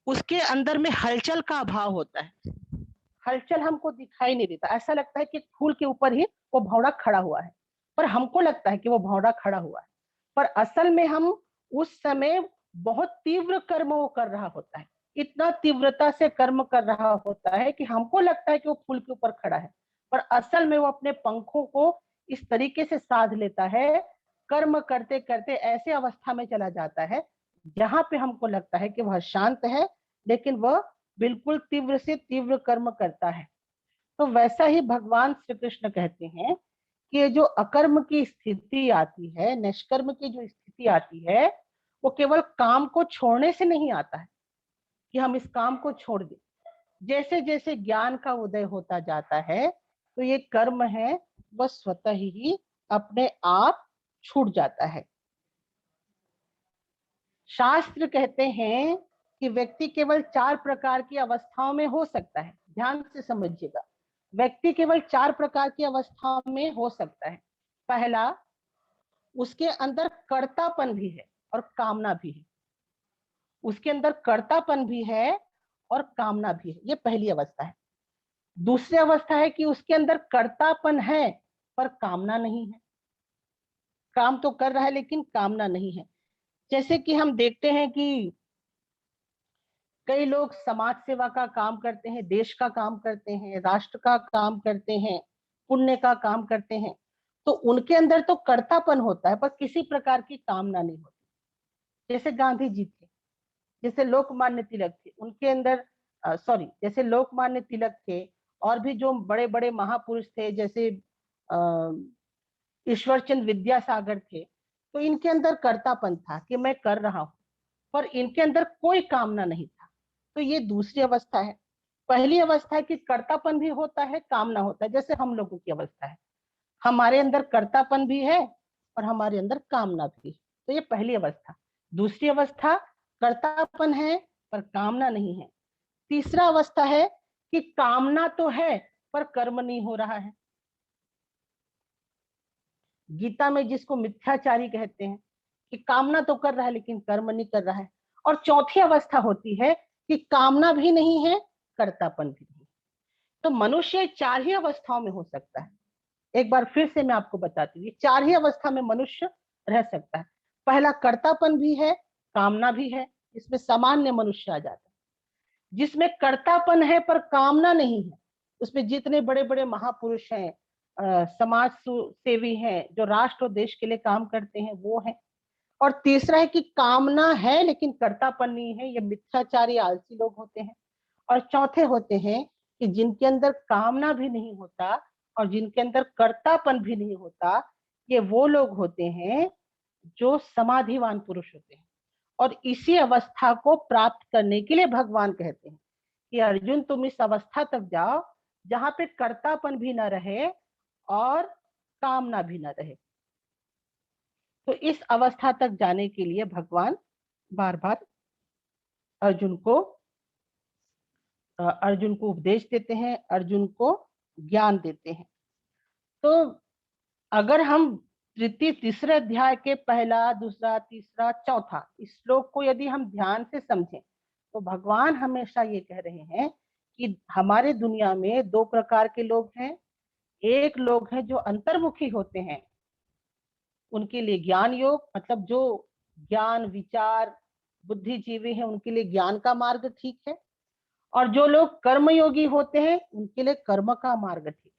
उसके अंदर में हलचल का अभाव होता है, हलचल हमको दिखाई नहीं देता, ऐसा लगता है कि फूल के ऊपर ही वो भौरा खड़ा हुआ है, पर हमको लगता है कि वो भौरा खड़ा हुआ है, पर असल में हम उस समय बहुत तीव्र कर्म वो कर रहा होता है, इतना तीव्रता से कर्म कर रहा होता है कि हमको लगता है कि वो फूल के ऊपर खड़ा है, पर असल में वो अपने पंखों को इस तरीके से साध लेता है, कर्म करते करते ऐसे अवस्था में चला जाता है जहां पे हमको लगता है कि वह शांत है, लेकिन वह बिल्कुल तीव्र से तीव्र कर्म करता है। तो वैसा ही भगवान श्री कृष्ण कहते हैं कि ये जो अकर्म की स्थिति आती है, निष्कर्म की जो स्थिति आती है, वो केवल काम को छोड़ने से नहीं आता है कि हम इस काम को छोड़ दें। जैसे जैसे ज्ञान का उदय होता जाता है तो ये कर्म है वह स्वतः ही अपने आप छूट जाता है। शास्त्र कहते हैं कि व्यक्ति केवल 4 प्रकार की अवस्थाओं में हो सकता है, ध्यान से समझिएगा, व्यक्ति केवल 4 प्रकार की अवस्थाओं में हो सकता है। पहला, उसके अंदर कर्तापन भी है और कामना भी है, उसके अंदर कर्तापन भी है और कामना भी है, ये पहली अवस्था है। दूसरी अवस्था है कि उसके अंदर कर्तापन है पर कामना नहीं है, काम तो कर रहा है लेकिन कामना नहीं है। जैसे कि हम देखते हैं कि कई लोग समाज सेवा का काम करते हैं, देश का काम करते हैं, राष्ट्र का काम करते हैं, पुण्य का काम करते हैं, तो उनके अंदर तो कर्तापन होता है पर किसी प्रकार की कामना नहीं होती। जैसे गांधी जी थे, जैसे लोकमान्य तिलक थे, उनके अंदर जैसे लोकमान्य तिलक थे, और भी जो बड़े बड़े महापुरुष थे जैसे ईश्वरचंद विद्यासागर थे, तो इनके अंदर कर्तापन था कि मैं कर रहा हूं, पर इनके अंदर कोई कामना नहीं था। तो ये दूसरी अवस्था है। पहली अवस्था है कि कर्तापन भी होता है, कामना होता है, जैसे हम लोगों की अवस्था है, हमारे अंदर कर्तापन भी है और हमारे अंदर कामना भी है, तो ये पहली अवस्था। दूसरी अवस्था, कर्तापन है पर कामना नहीं है। तीसरा अवस्था है कि कामना तो है पर कर्म नहीं हो रहा है, गीता में जिसको मिथ्याचारी कहते हैं, कि कामना तो कर रहा है लेकिन कर्म नहीं कर रहा है। और चौथी अवस्था होती है कि कामना भी नहीं है, कर्तापन भी नहीं। तो मनुष्य 4 ही अवस्थाओं में हो सकता है। एक बार फिर से मैं आपको बताती हूँ, 4 ही अवस्था में मनुष्य रह सकता है। पहला, कर्तापन भी है, कामना भी है, इसमें सामान्य मनुष्य आ जाता है। जिसमें कर्तापन है पर कामना नहीं है, उसमें जितने बड़े बड़े महापुरुष हैं, समाज सेवी हैं, जो राष्ट्र और देश के लिए काम करते हैं, वो है। और तीसरा है कि कामना है लेकिन कर्तापन नहीं है, ये मिथ्याचारी आलसी लोग होते हैं। और चौथे होते हैं कि जिनके अंदर कामना भी नहीं होता और जिनके अंदर कर्तापन भी नहीं होता, ये वो लोग होते हैं जो समाधिवान पुरुष होते हैं। और इसी अवस्था को प्राप्त करने के लिए भगवान कहते हैं कि अर्जुन, तुम इस अवस्था तक जाओ जहां पे कर्तापन भी ना रहे और कामना भी ना रहे। तो इस अवस्था तक जाने के लिए भगवान बार बार अर्जुन को उपदेश देते हैं, अर्जुन को ज्ञान देते हैं। तो अगर हम तृतीय तीसरे अध्याय के पहला, दूसरा, तीसरा, चौथा इस श्लोक को यदि हम ध्यान से समझें तो भगवान हमेशा ये कह रहे हैं कि हमारे दुनिया में 2 प्रकार के लोग हैं। एक लोग हैं जो अंतर्मुखी होते हैं, उनके लिए ज्ञान योग, मतलब जो ज्ञान विचार बुद्धिजीवी हैं उनके लिए ज्ञान का मार्ग ठीक है, और जो लोग कर्मयोगी होते हैं उनके लिए कर्म का मार्ग ठीक है।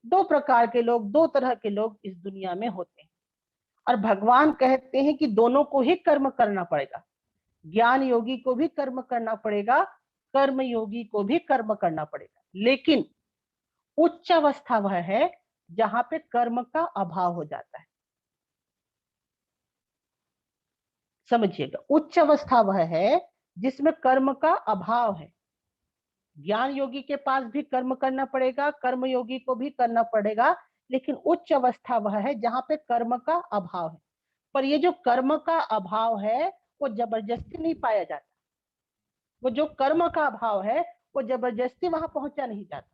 2 प्रकार के लोग, 2 तरह के लोग इस दुनिया में होते हैं। और भगवान कहते हैं कि दोनों को ही कर्म करना पड़ेगा। ज्ञान योगी को भी कर्म करना पड़ेगा, कर्म योगी को भी कर्म करना पड़ेगा, लेकिन उच्च अवस्था वह है जहां पे कर्म का अभाव हो जाता है। समझिएगा, उच्च अवस्था वह है जिसमें कर्म का अभाव है। ज्ञान योगी के पास भी कर्म करना पड़ेगा, कर्म योगी को भी करना पड़ेगा, लेकिन उच्च अवस्था वह है जहां पे कर्म का अभाव है। पर ये जो कर्म का अभाव है वो जबरदस्ती नहीं पाया जाता। वो जो कर्म का अभाव है वो जबरदस्ती वहां पहुंचा नहीं जाता।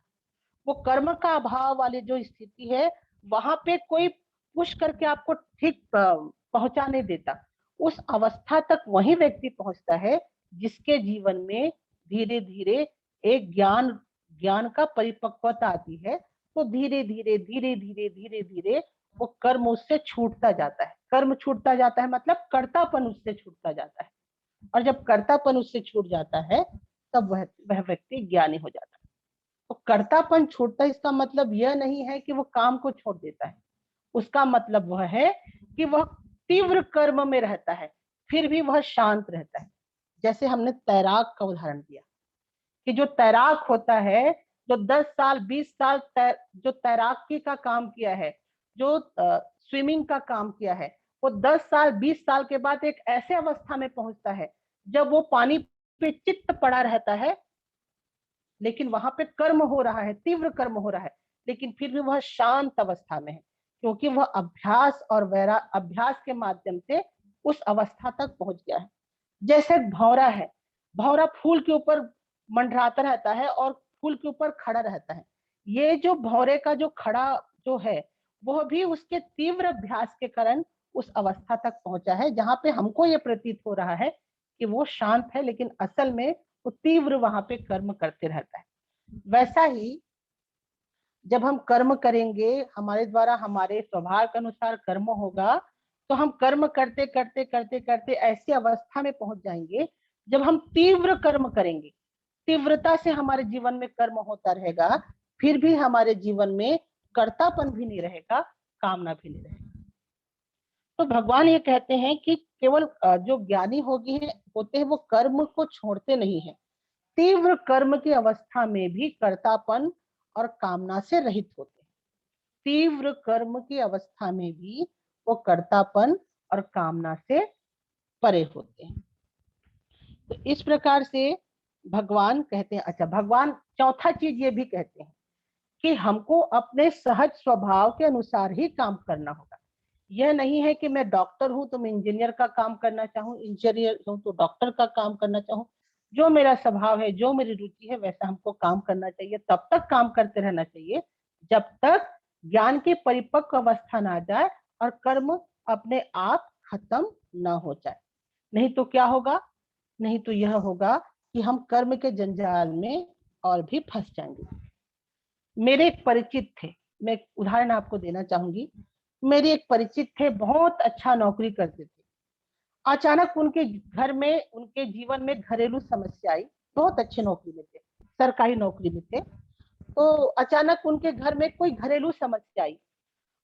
वो कर्म का अभाव वाली जो स्थिति है वहां पे कोई पुश करके आपको ठीक पहुंचा नहीं देता। उस अवस्था तक वही व्यक्ति पहुंचता है जिसके जीवन में धीरे धीरे एक ज्ञान ज्ञान का परिपक्वता आती है। तो धीरे धीरे धीरे धीरे धीरे धीरे वो कर्म उससे छूटता जाता है। कर्म छूटता जाता है मतलब कर्तापन उससे छूटता जाता है, और जब कर्तापन उससे छूट जाता है तब वह व्यक्ति ज्ञानी हो जाता है। तो कर्तापन छूटता है इसका मतलब यह नहीं है कि वो काम को छोड़ देता है। उसका मतलब वह है कि वह तीव्र कर्म में रहता है, फिर भी वह शांत रहता है। जैसे हमने तैराक का उदाहरण दिया कि जो तैराक होता है, जो 10 साल 20 साल जो तैराकी का काम किया है, जो स्विमिंग का काम किया है, वो 10 साल 20 साल के बाद एक ऐसे अवस्था में पहुंचता है जब वो पानी पे चित्त पड़ा रहता है, लेकिन वहां पे कर्म हो रहा है, तीव्र कर्म हो रहा है, लेकिन फिर भी वह शांत अवस्था में है, क्योंकि वह अभ्यास और अभ्यास के माध्यम से उस अवस्था तक पहुंच गया है। जैसे भौरा है, भौरा फूल के ऊपर मंडराता रहता है और फूल के ऊपर खड़ा रहता है। ये जो भौरे का जो खड़ा जो है वह भी उसके तीव्र अभ्यास के कारण उस अवस्था तक पहुंचा है जहां पे हमको ये प्रतीत हो रहा है कि वो शांत है, लेकिन असल में वो तीव्र वहां पे कर्म करते रहता है। वैसा ही जब हम कर्म करेंगे, हमारे द्वारा हमारे स्वभाव के अनुसार कर्म होगा, तो हम कर्म करते करते करते करते ऐसी अवस्था में पहुंच जाएंगे जब हम तीव्र कर्म करेंगे, तीव्रता से हमारे जीवन में कर्म होता रहेगा, फिर भी हमारे जीवन में कर्तापन भी नहीं रहेगा, कामना भी नहीं रहेगा। तो भगवान ये कहते हैं कि केवल जो ज्ञानी होते हैं वो कर्म को छोड़ते नहीं है, तीव्र कर्म की अवस्था में भी कर्तापन और कामना से रहित होते हैं। तीव्र कर्म की अवस्था में भी वो कर्तापन और कामना से परे होते हैं। तो इस प्रकार से भगवान कहते हैं, अच्छा भगवान चौथा चीज ये भी कहते हैं कि हमको अपने सहज स्वभाव के अनुसार ही काम करना होगा। यह नहीं है कि मैं डॉक्टर हूं तो मैं इंजीनियर का काम करना चाहूँ, इंजीनियर हूं तो डॉक्टर का काम करना चाहूँ। जो मेरा स्वभाव है, जो मेरी रुचि है, वैसा हमको काम करना चाहिए। तब तक काम करते रहना चाहिए जब तक ज्ञान की परिपक्व अवस्था ना आ जाए और कर्म अपने आप खत्म ना हो जाए। नहीं तो क्या होगा, नहीं तो यह होगा कि हम कर्म के जंजाल में और भी फंस जाएंगे। मेरे एक परिचित थे, मैं एक उदाहरण आपको देना चाहूंगी। मेरे एक परिचित थे, बहुत अच्छा नौकरी करते थे। अचानक उनके घर में, उनके जीवन में घरेलू समस्या आई। बहुत अच्छी नौकरी में थे, सरकारी नौकरी में थे। तो अचानक उनके घर में कोई घरेलू समस्या आई,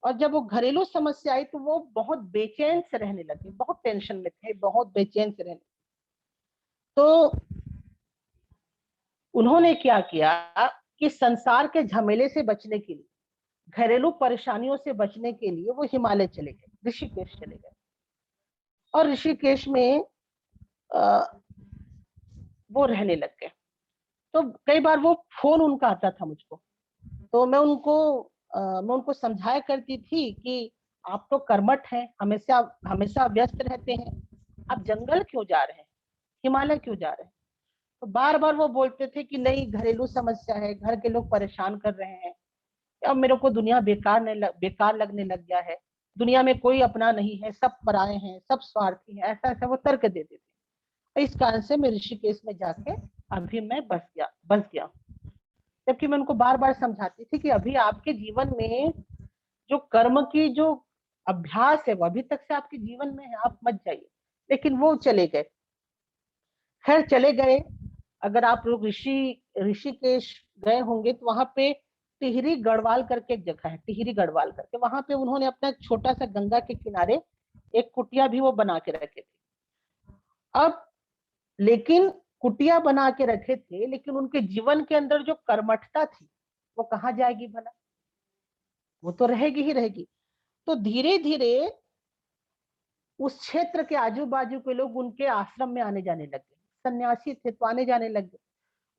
और जब वो घरेलू समस्या आई तो वो बहुत बेचैन से रहने लगे, बहुत टेंशन में थे, बहुत बेचैन से रहने। तो उन्होंने क्या किया कि संसार के झमेले से बचने के लिए, घरेलू परेशानियों से बचने के लिए वो हिमालय चले गए, ऋषिकेश चले गए। और ऋषिकेश में वो रहने लग गए। तो कई बार वो फोन उनका आता था मुझको, तो मैं उनको समझाया करती थी कि आप तो कर्मठ हैं, हमेशा हमेशा व्यस्त रहते हैं, आप जंगल क्यों जा रहे हैं, हिमालय क्यों जा रहे हैं। तो बार बार वो बोलते थे कि नहीं, घरेलू समस्या है, घर के लोग परेशान कर रहे हैं, अब मेरे को दुनिया बेकार लगने लग गया है, दुनिया में कोई अपना नहीं है, सब पराए हैं, सब स्वार्थी हैं, ऐसा ऐसा वो तर्क देते थे। इस कारण से मैं ऋषिकेश में जाके अभी मैं बस गया। जबकि मैं उनको बार बार समझाती थी कि अभी आपके जीवन में जो कर्म की जो अभ्यास है वो अभी तक से आपके जीवन में है, आप मत जाइए। लेकिन वो चले गए। खैर चले गए। अगर आप लोग ऋषिकेश गए होंगे तो वहां पे टिहरी गढ़वाल करके एक जगह है, टिहरी गढ़वाल करके, वहां पे उन्होंने अपना छोटा सा गंगा के किनारे एक कुटिया भी वो बना के रखे थे। अब लेकिन कुटिया बना के रखे थे, लेकिन उनके जीवन के अंदर जो कर्मठता थी वो कहाँ जाएगी भला? वो तो रहेगी ही रहेगी। तो धीरे धीरे उस क्षेत्र के आजू बाजू के लोग उनके आश्रम में आने जाने लग गए। सन्यासी थे तो आने जाने लग गए,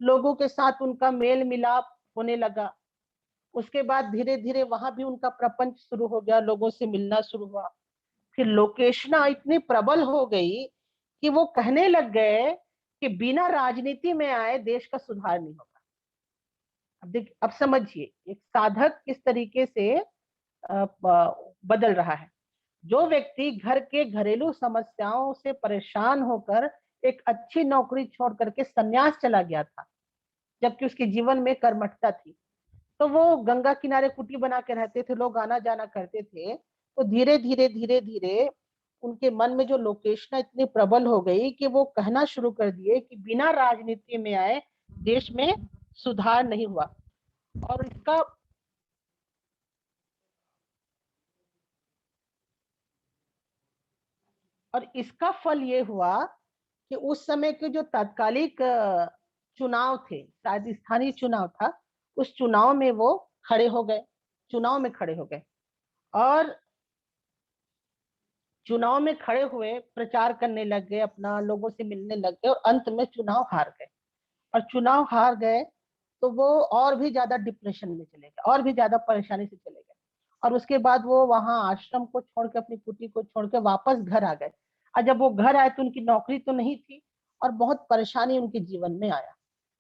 लोगों के साथ उनका मेल मिलाप होने लगा। उसके बाद धीरे धीरे वहां भी उनका प्रपंच शुरू हो गया, लोगों से मिलना शुरू हुआ। फिर लोकेशना इतनी प्रबल हो गई कि वो कहने लग गए कि बिना राजनीति में आए देश का सुधार नहीं होगा। अब समझिए एक साधक किस तरीके से बदल रहा है। जो व्यक्ति घर के घरेलू समस्याओं से परेशान होकर एक अच्छी नौकरी छोड़ करके संन्यास चला गया था, जबकि उसके जीवन में कर्मठता थी, तो वो गंगा किनारे कुटी बना के रहते थे, लोग आना जाना करते थे। तो धीरे धीरे धीरे धीरे उनके मन में जो लोकेशना इतनी प्रबल हो गई कि वो कहना शुरू कर दिए कि बिना राजनीति में आए देश में सुधार नहीं हुआ। और इसका फल ये हुआ कि उस समय के जो तात्कालिक चुनाव थे, शायद स्थानीय चुनाव था, उस चुनाव में वो खड़े हो गए, चुनाव में खड़े हो गए। और चुनाव में खड़े हुए, प्रचार करने लग गए, अपना लोगों से मिलने लग गए, और अंत में चुनाव हार गए। और चुनाव हार गए तो वो और भी ज्यादा डिप्रेशन में चले गए, और भी ज्यादा परेशानी से चले गए। और उसके बाद वो वहां आश्रम को छोड़ के, अपनी कुटी को छोड़ के वापस घर आ गए। और जब वो घर आए तो उनकी नौकरी तो नहीं थी, और बहुत परेशानी उनके जीवन में आया।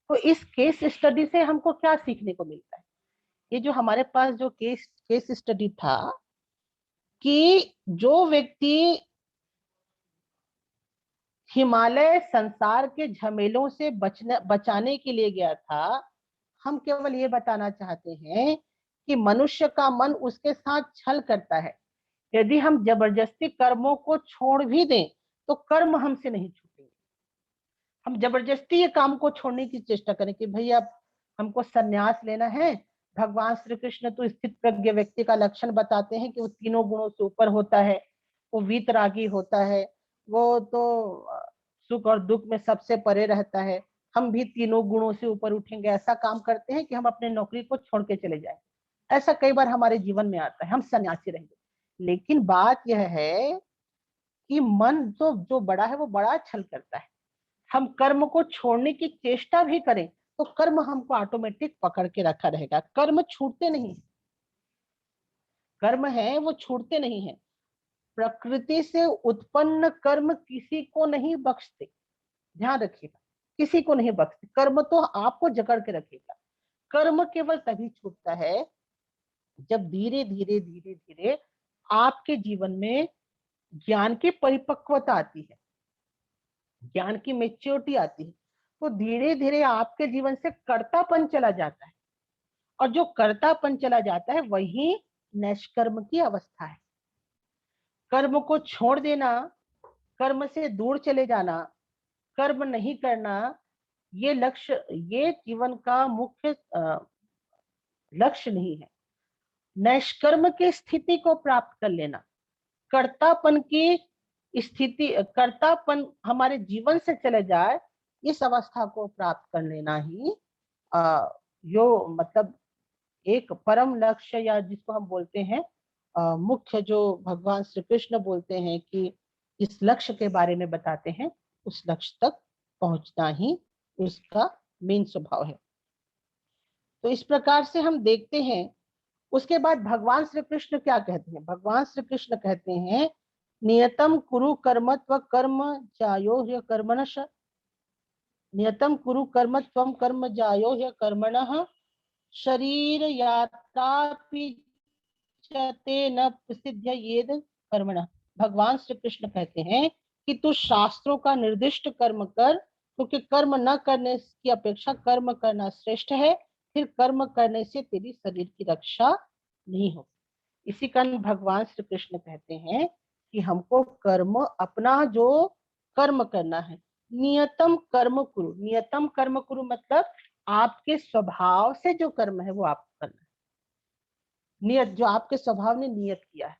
तो इस केस स्टडी से हमको क्या सीखने को मिलता है? ये जो हमारे पास जो केस स्टडी था, कि जो व्यक्ति हिमालय संसार के झमेलों से बचाने के लिए गया था, हम केवल ये बताना चाहते हैं कि मनुष्य का मन उसके साथ छल करता है। यदि हम जबरदस्ती कर्मों को छोड़ भी दें तो कर्म हमसे नहीं छूटेंगे। हम जबरदस्ती ये काम को छोड़ने की चेष्टा करें कि भैया हमको संन्यास लेना है, भगवान श्री कृष्ण तो स्थित प्रज्ञ व्यक्ति का लक्षण बताते हैं कि वो तीनों गुणों से ऊपर होता है, वो वीतरागी होता है, वो तो सुख और दुख में सबसे परे रहता है। हम भी तीनों गुणों से ऊपर उठेंगे, ऐसा काम करते हैं कि हम अपने नौकरी को छोड़ के चले जाएं। ऐसा कई बार हमारे जीवन में आता है, हम सन्यासी रहेंगे। लेकिन बात यह है कि मन जो बड़ा है वो बड़ा छल करता है। हम कर्म को छोड़ने की चेष्टा भी करें तो कर्म हमको ऑटोमेटिक पकड़ के रखा रहेगा। कर्म छूटते नहीं, कर्म है वो छूटते नहीं है। प्रकृति से उत्पन्न कर्म किसी को नहीं बख्शते, ध्यान रखिएगा, किसी को नहीं बख्शते। कर्म तो आपको जकड़ के रखेगा। कर्म केवल तभी छूटता है जब धीरे धीरे धीरे धीरे आपके जीवन में ज्ञान की परिपक्वता आती है, ज्ञान की मेच्योरिटी आती है। तो धीरे धीरे आपके जीवन से कर्तापन चला जाता है, और जो कर्तापन चला जाता है वही निष्कर्म की अवस्था है। कर्म को छोड़ देना, कर्म से दूर चले जाना, कर्म नहीं करना, ये लक्ष्य, ये जीवन का मुख्य लक्ष्य नहीं है। निष्कर्म की स्थिति को प्राप्त कर लेना, कर्तापन की स्थिति, कर्तापन हमारे जीवन से चले जाए, इस अवस्था को प्राप्त कर लेना ही यो मतलब एक परम लक्ष्य, या जिसको हम बोलते हैं मुख्य, जो भगवान श्री कृष्ण बोलते हैं कि इस लक्ष्य के बारे में बताते हैं, उस लक्ष्य तक पहुंचना ही उसका मेन स्वभाव है। तो इस प्रकार से हम देखते हैं। उसके बाद भगवान श्री कृष्ण क्या कहते हैं? भगवान श्री कृष्ण कहते हैं नियतम कुरु कर्मत्व कर्म जायो ह्य कर्मणश, नियतम कुरु कर्म त्वम कर्म जायो ह्य कर्मणः, शरीर यात्रापि चते न प्रसिद्ध्येद कर्मणः। भगवान श्री कृष्ण कहते हैं कि तू शास्त्रों का निर्दिष्ट कर्म कर, क्योंकि कर्म न करने की अपेक्षा कर्म करना श्रेष्ठ है। फिर कर्म करने से तेरी शरीर की रक्षा नहीं होगी। इसी कारण भगवान श्री कृष्ण कहते हैं कि हमको कर्म, अपना जो कर्म करना है, नियतम कर्म कुरु। नियतम कर्म कुरु मतलब आपके स्वभाव से जो कर्म है वो आपको करना है। नियत, जो आपके स्वभाव ने नियत किया है।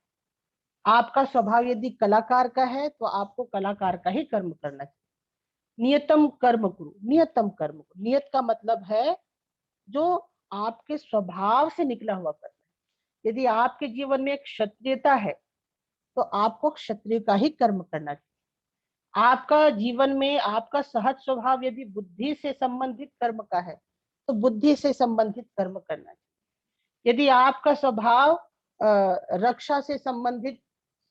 आपका स्वभाव यदि कलाकार का है तो आपको कलाकार का ही कर्म करना चाहिए। नियतम कर्म कुरु। नियतम कर्म कुरु, नियत का मतलब है जो आपके स्वभाव से निकला हुआ कर्म है। यदि आपके जीवन में एक क्षत्रियता है तो आपको क्षत्रिय का ही कर्म करना चाहिए। आपका जीवन में आपका सहज स्वभाव यदि बुद्धि से संबंधित कर्म का है तो बुद्धि से संबंधित कर्म करना चाहिए। यदि आपका स्वभाव रक्षा से संबंधित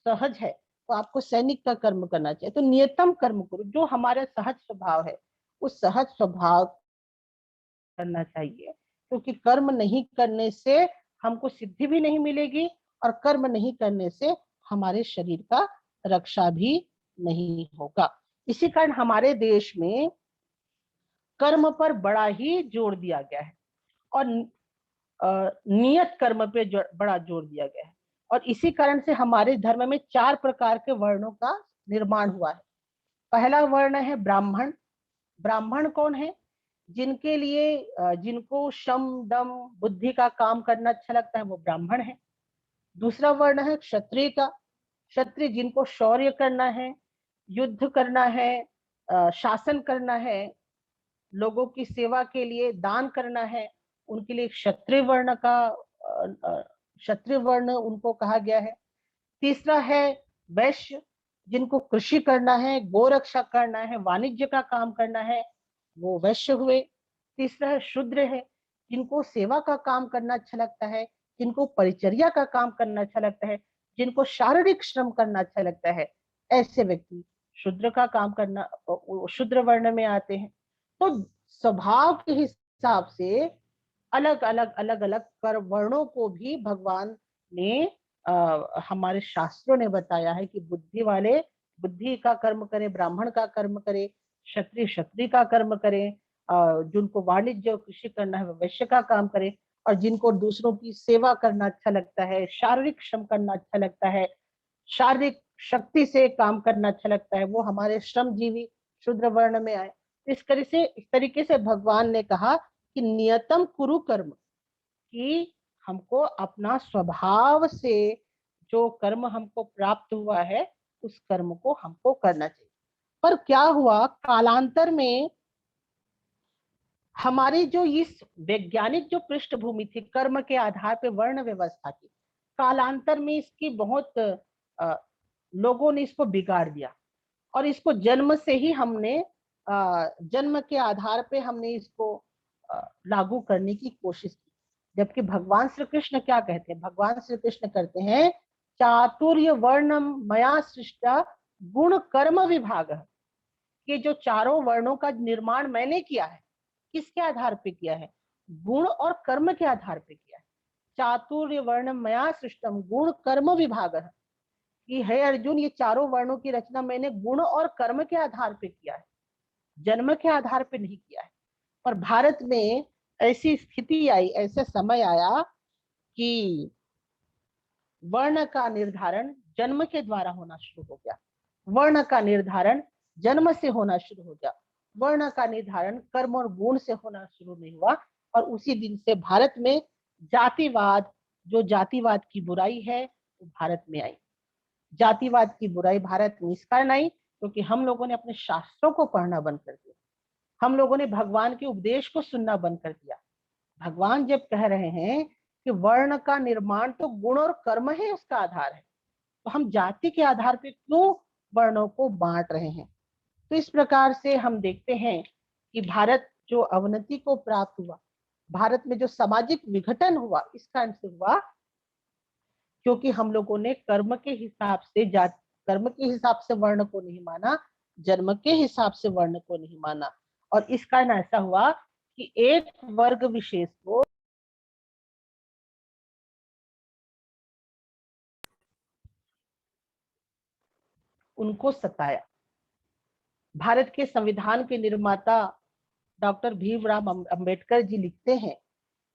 सहज है तो आपको सैनिक का कर्म करना चाहिए। तो नियतम कर्म करो, जो हमारा सहज स्वभाव है उस सहज स्वभाव करना चाहिए, क्योंकि कर्म नहीं करने से हमको सिद्धि भी नहीं मिलेगी और कर्म नहीं करने से हमारे शरीर का रक्षा भी नहीं होगा। इसी कारण हमारे देश में कर्म पर बड़ा ही जोर दिया गया है और नियत कर्म पे बड़ा जोर दिया गया है। और इसी कारण से हमारे धर्म में 4 प्रकार के वर्णों का निर्माण हुआ है। पहला वर्ण है ब्राह्मण। ब्राह्मण कौन है? जिनके लिए जिनको शम दम बुद्धि का काम करना अच्छा लगता है वो ब्राह्मण है। दूसरा वर्ण है क्षत्रिय का। क्षत्रिय जिनको शौर्य करना है, युद्ध करना है, शासन करना है, लोगों की सेवा के लिए दान करना है, उनके लिए क्षत्रिय वर्ण का क्षत्रिय वर्ण उनको कहा गया है। तीसरा है वैश्य, जिनको कृषि करना है, गोरक्षा करना है, वाणिज्य का काम करना है, वो वैश्य हुए। तीसरा है शूद्र है, जिनको सेवा का काम करना अच्छा लगता है, जिनको परिचर्या का काम करना अच्छा लगता है, जिनको शारीरिक श्रम करना अच्छा लगता है, ऐसे व्यक्ति शूद्र का काम करना शूद्र वर्ण में आते हैं। तो स्वभाव के हिसाब से अलग अलग कर वर्णों को भी भगवान ने हमारे शास्त्रों ने बताया है कि बुद्धि वाले बुद्धि का कर्म करे, ब्राह्मण का कर्म करे, क्षत्रिय क्षत्रिय का कर्म करे, जिनको वाणिज्य और कृषि करना है वो वैश्य का काम करे, और जिनको दूसरों की सेवा करना अच्छा लगता है, शारीरिक श्रम करना अच्छा लगता है, शारीरिक शक्ति से काम करना अच्छा लगता है, वो हमारे श्रमजीवी शूद्र वर्ण में आए। इस तरीके से भगवान ने कहा कि नियतम कुरु कर्म, कि हमको अपना स्वभाव से जो कर्म हमको प्राप्त हुआ है उस कर्म को हमको करना चाहिए। पर क्या हुआ, कालांतर में हमारी जो इस वैज्ञानिक जो पृष्ठभूमि थी कर्म के आधार पर वर्ण व्यवस्था की, कालांतर में इसकी बहुत लोगों ने इसको बिगाड़ दिया और इसको जन्म से ही हमने जन्म के आधार पे हमने इसको लागू करने की कोशिश की। जबकि भगवान श्री कृष्ण क्या कहते हैं? भगवान श्री कृष्ण करते हैं चातुर्य वर्णम मया सृष्टा गुण कर्म विभाग, कि जो चारों वर्णों का निर्माण मैंने किया है, किसके आधार पे किया है? गुण और कर्म के आधार पे किया है। चातुर्य वर्ण मया सृष्टम गुण कर्म विभाग, कि है अर्जुन ये चारों वर्णों की रचना मैंने गुण और कर्म के आधार पे किया है, जन्म के आधार पे नहीं किया है। पर भारत में ऐसी स्थिति आई, ऐसा समय आया कि वर्ण का निर्धारण जन्म के द्वारा होना शुरू हो गया, वर्ण का निर्धारण जन्म से होना शुरू हो गया, वर्ण का निर्धारण कर्म और गुण से होना शुरू नहीं हुआ। और उसी दिन से भारत में जातिवाद, जो जातिवाद की बुराई है वो भारत में आई। जातिवाद की बुराई भारत में इस कारण आई क्योंकि हम लोगों ने अपने शास्त्रों को पढ़ना बंद कर दिया, हम लोगों ने भगवान के उपदेश को सुनना बंद कर दिया। भगवान जब कह रहे हैं कि वर्ण का निर्माण तो गुण और कर्म है उसका आधार है, तो हम जाति के आधार पर क्यों वर्णों को बांट रहे हैं? तो इस प्रकार से हम देखते हैं कि भारत जो अवनति को प्राप्त हुआ, भारत में जो सामाजिक विघटन हुआ, इस कारण से हुआ क्योंकि हम लोगों ने कर्म के हिसाब से कर्म के हिसाब से वर्ण को नहीं माना, जन्म के हिसाब से वर्ण को नहीं माना। और इस कारण ऐसा हुआ कि एक वर्ग विशेष को उनको सताया। भारत के संविधान के निर्माता डॉक्टर भीमराव अंबेडकर जी लिखते हैं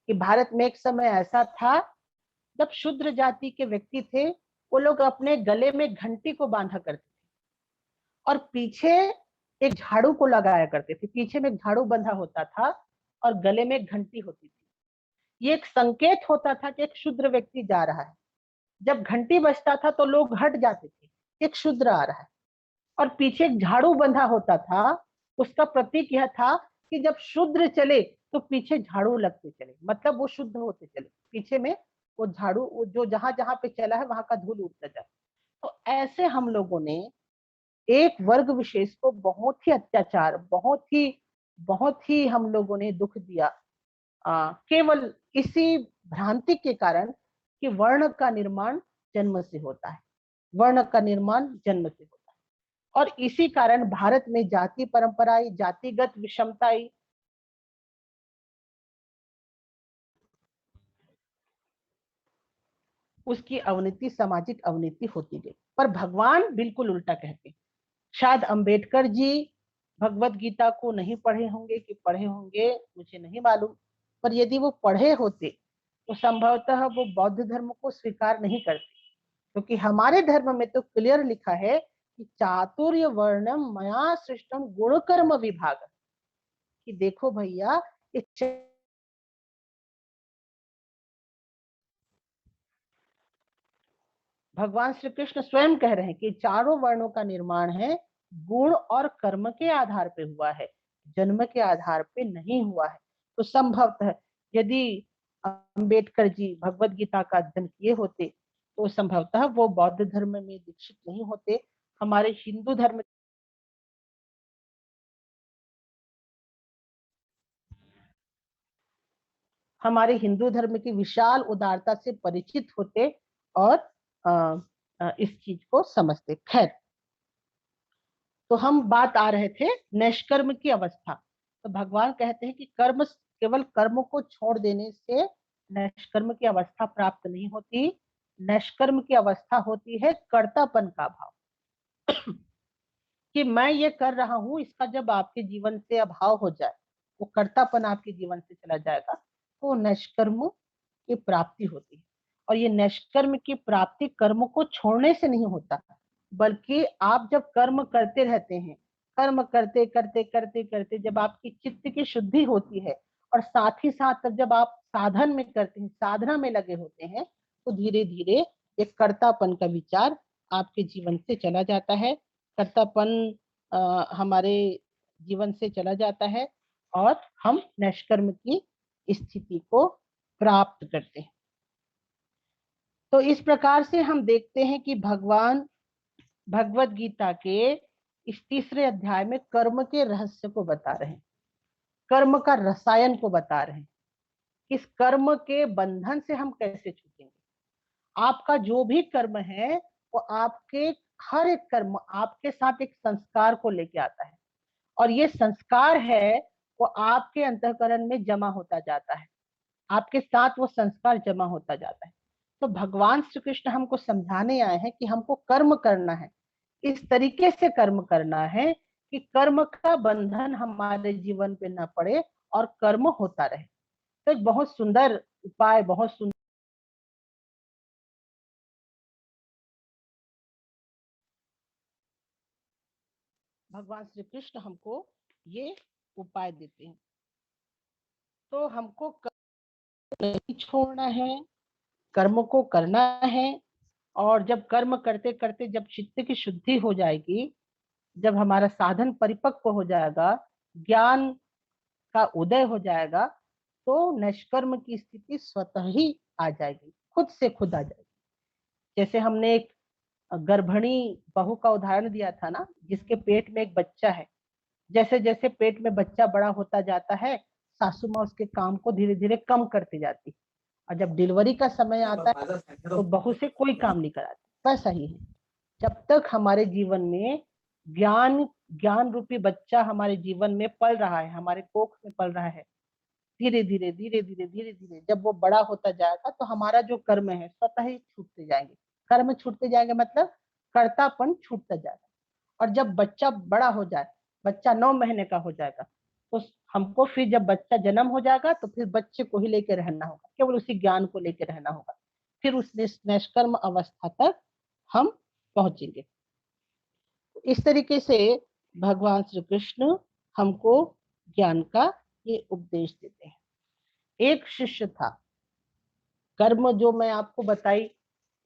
कि भारत में एक समय ऐसा था जब शूद्र जाति के व्यक्ति थे, वो लोग अपने गले में घंटी को बांधा करते थे और पीछे एक झाड़ू को लगाया करते थे, पीछे में एक झाड़ू बंधा होता था और गले में एक घंटी होती थी। ये एक संकेत होता था कि एक शूद्र व्यक्ति जा रहा है। जब घंटी बजता था तो लोग हट जाते थे, एक शूद्र आ रहा है। और पीछे एक झाड़ू बंधा होता था, उसका प्रतीक यह था कि जब शूद्र चले तो पीछे झाड़ू लगते चले, मतलब वो शुद्ध होते चले, पीछे में वो झाड़ू, वो जो जहां जहां पे चला है वहां का धूल उड़ता जाए। तो ऐसे हम लोगों ने एक वर्ग विशेष को बहुत ही अत्याचार, बहुत ही हम लोगों ने दुख दिया, केवल इसी भ्रांति के कारण कि वर्ण का निर्माण जन्म से होता है, वर्ण का निर्माण जन्म से होता है। और इसी कारण भारत में जाति परंपरा आई, जातिगत विषमता आई। उसकी अवनति, सामाजिक अवनति होती गई। पर भगवान बिल्कुल उल्टा कहते। शायद अंबेडकर जी भगवत गीता को नहीं पढ़े होंगे कि पढ़े होंगे, मुझे नहीं मालूम, पर यदि वो पढ़े होते तो संभवतः वो बौद्ध धर्म को स्वीकार नहीं करते, क्योंकि हमारे धर्म में तो क्लियर लिखा है कि चातुर्य वर्णम मया सृष्टम गुण कर्म विभाग, कि देखो भैया, भगवान श्री कृष्ण स्वयं कह रहे हैं कि चारों वर्णों का निर्माण है गुण और कर्म के आधार पे हुआ है, जन्म के आधार पे नहीं हुआ है। तो संभवतः यदि अंबेडकर जी भगवत गीता का अध्ययन किए होते तो संभवतः वो बौद्ध धर्म में दीक्षित नहीं होते। हमारे हिंदू धर्म हमारे हिंदू धर्म की विशाल उदारता से परिचित होते और इस चीज को समझते। खैर, तो हम बात आ रहे थे निष्कर्म की अवस्था। तो भगवान कहते हैं कि कर्म, केवल कर्म को छोड़ देने से निष्कर्म की अवस्था प्राप्त नहीं होती। निष्कर्म की अवस्था होती है कर्तापन का भाव, कि मैं ये कर रहा हूं, इसका जब आपके जीवन से अभाव हो जाए, वो कर्तापन आपके जीवन से चला जाएगा, तो निष्कर्म की प्राप्ति होती है। और ये निष्कर्म की प्राप्ति कर्म को छोड़ने से नहीं होता, बल्कि आप जब कर्म करते रहते हैं, कर्म करते करते करते करते जब आपकी चित्त की शुद्धि होती है, और साथ ही साथ तब जब आप साधन में करते हैं, साधना में लगे होते हैं, तो धीरे धीरे एक कर्तापन का विचार आपके जीवन से चला जाता है। कर्तापन हमारे जीवन से चला जाता है और हम निष्कर्म की स्थिति को प्राप्त करते हैं। तो इस प्रकार से हम देखते हैं कि भगवान भगवत गीता के इस तीसरे अध्याय में कर्म के रहस्य को बता रहे हैं, कर्म का रसायन को बता रहे हैं। इस कर्म के बंधन से हम कैसे छूटेंगे। आपका जो भी कर्म है वो आपके, हर एक कर्म आपके साथ एक संस्कार को लेके आता है, और ये संस्कार है वो आपके अंतःकरण में जमा होता जाता है, आपके साथ वो संस्कार जमा होता जाता है। तो भगवान श्री कृष्ण हमको समझाने आए हैं कि हमको कर्म करना है, इस तरीके से कर्म करना है कि कर्म का बंधन हमारे जीवन पे ना पड़े और कर्म होता रहे। तो एक बहुत सुंदर उपाय, बहुत सुंदर भगवान श्री कृष्ण हमको ये उपाय देते हैं। तो हमको कर्म नहीं छोड़ना है, कर्म को करना है। और जब कर्म करते करते जब चित्त की शुद्धि हो जाएगी, जब हमारा साधन परिपक्व हो जाएगा, ज्ञान का उदय हो जाएगा, तो निष्कर्म की स्थिति स्वतः ही आ जाएगी, खुद से खुद आ जाएगी। जैसे हमने एक गर्भिणी बहू का उदाहरण दिया था ना, जिसके पेट में एक बच्चा है, जैसे जैसे पेट में बच्चा बड़ा होता जाता है, सासू माँ उसके काम को धीरे धीरे कम करती जाती, और जब डिलीवरी का समय आता है तो बहू से कोई काम नहीं कराती। वैसा ही है, जब तक हमारे जीवन में ज्ञान ज्ञान रूपी बच्चा हमारे जीवन में पल रहा है, हमारे कोख में पल रहा है, धीरे धीरे धीरे धीरे धीरे धीरे जब वो बड़ा होता जाएगा तो हमारा जो कर्म है स्वतः ही छूटते जाएंगे। कर्म छूटते जाएंगे मतलब कर्तापन छूटता जाएगा। और जब बच्चा बड़ा हो जाए, बच्चा 9 महीने का हो जाएगा, तो हमको फिर जब बच्चा जन्म हो जाएगा तो फिर बच्चे को ही लेके रहना होगा, केवल उसी ज्ञान को लेके रहना होगा, फिर उस निष्कर्म अवस्था तक हम पहुंचेंगे। इस तरीके से भगवान श्री कृष्ण हमको ज्ञान का ये उपदेश देते हैं। एक शिष्य था, कर्म जो मैं आपको बताई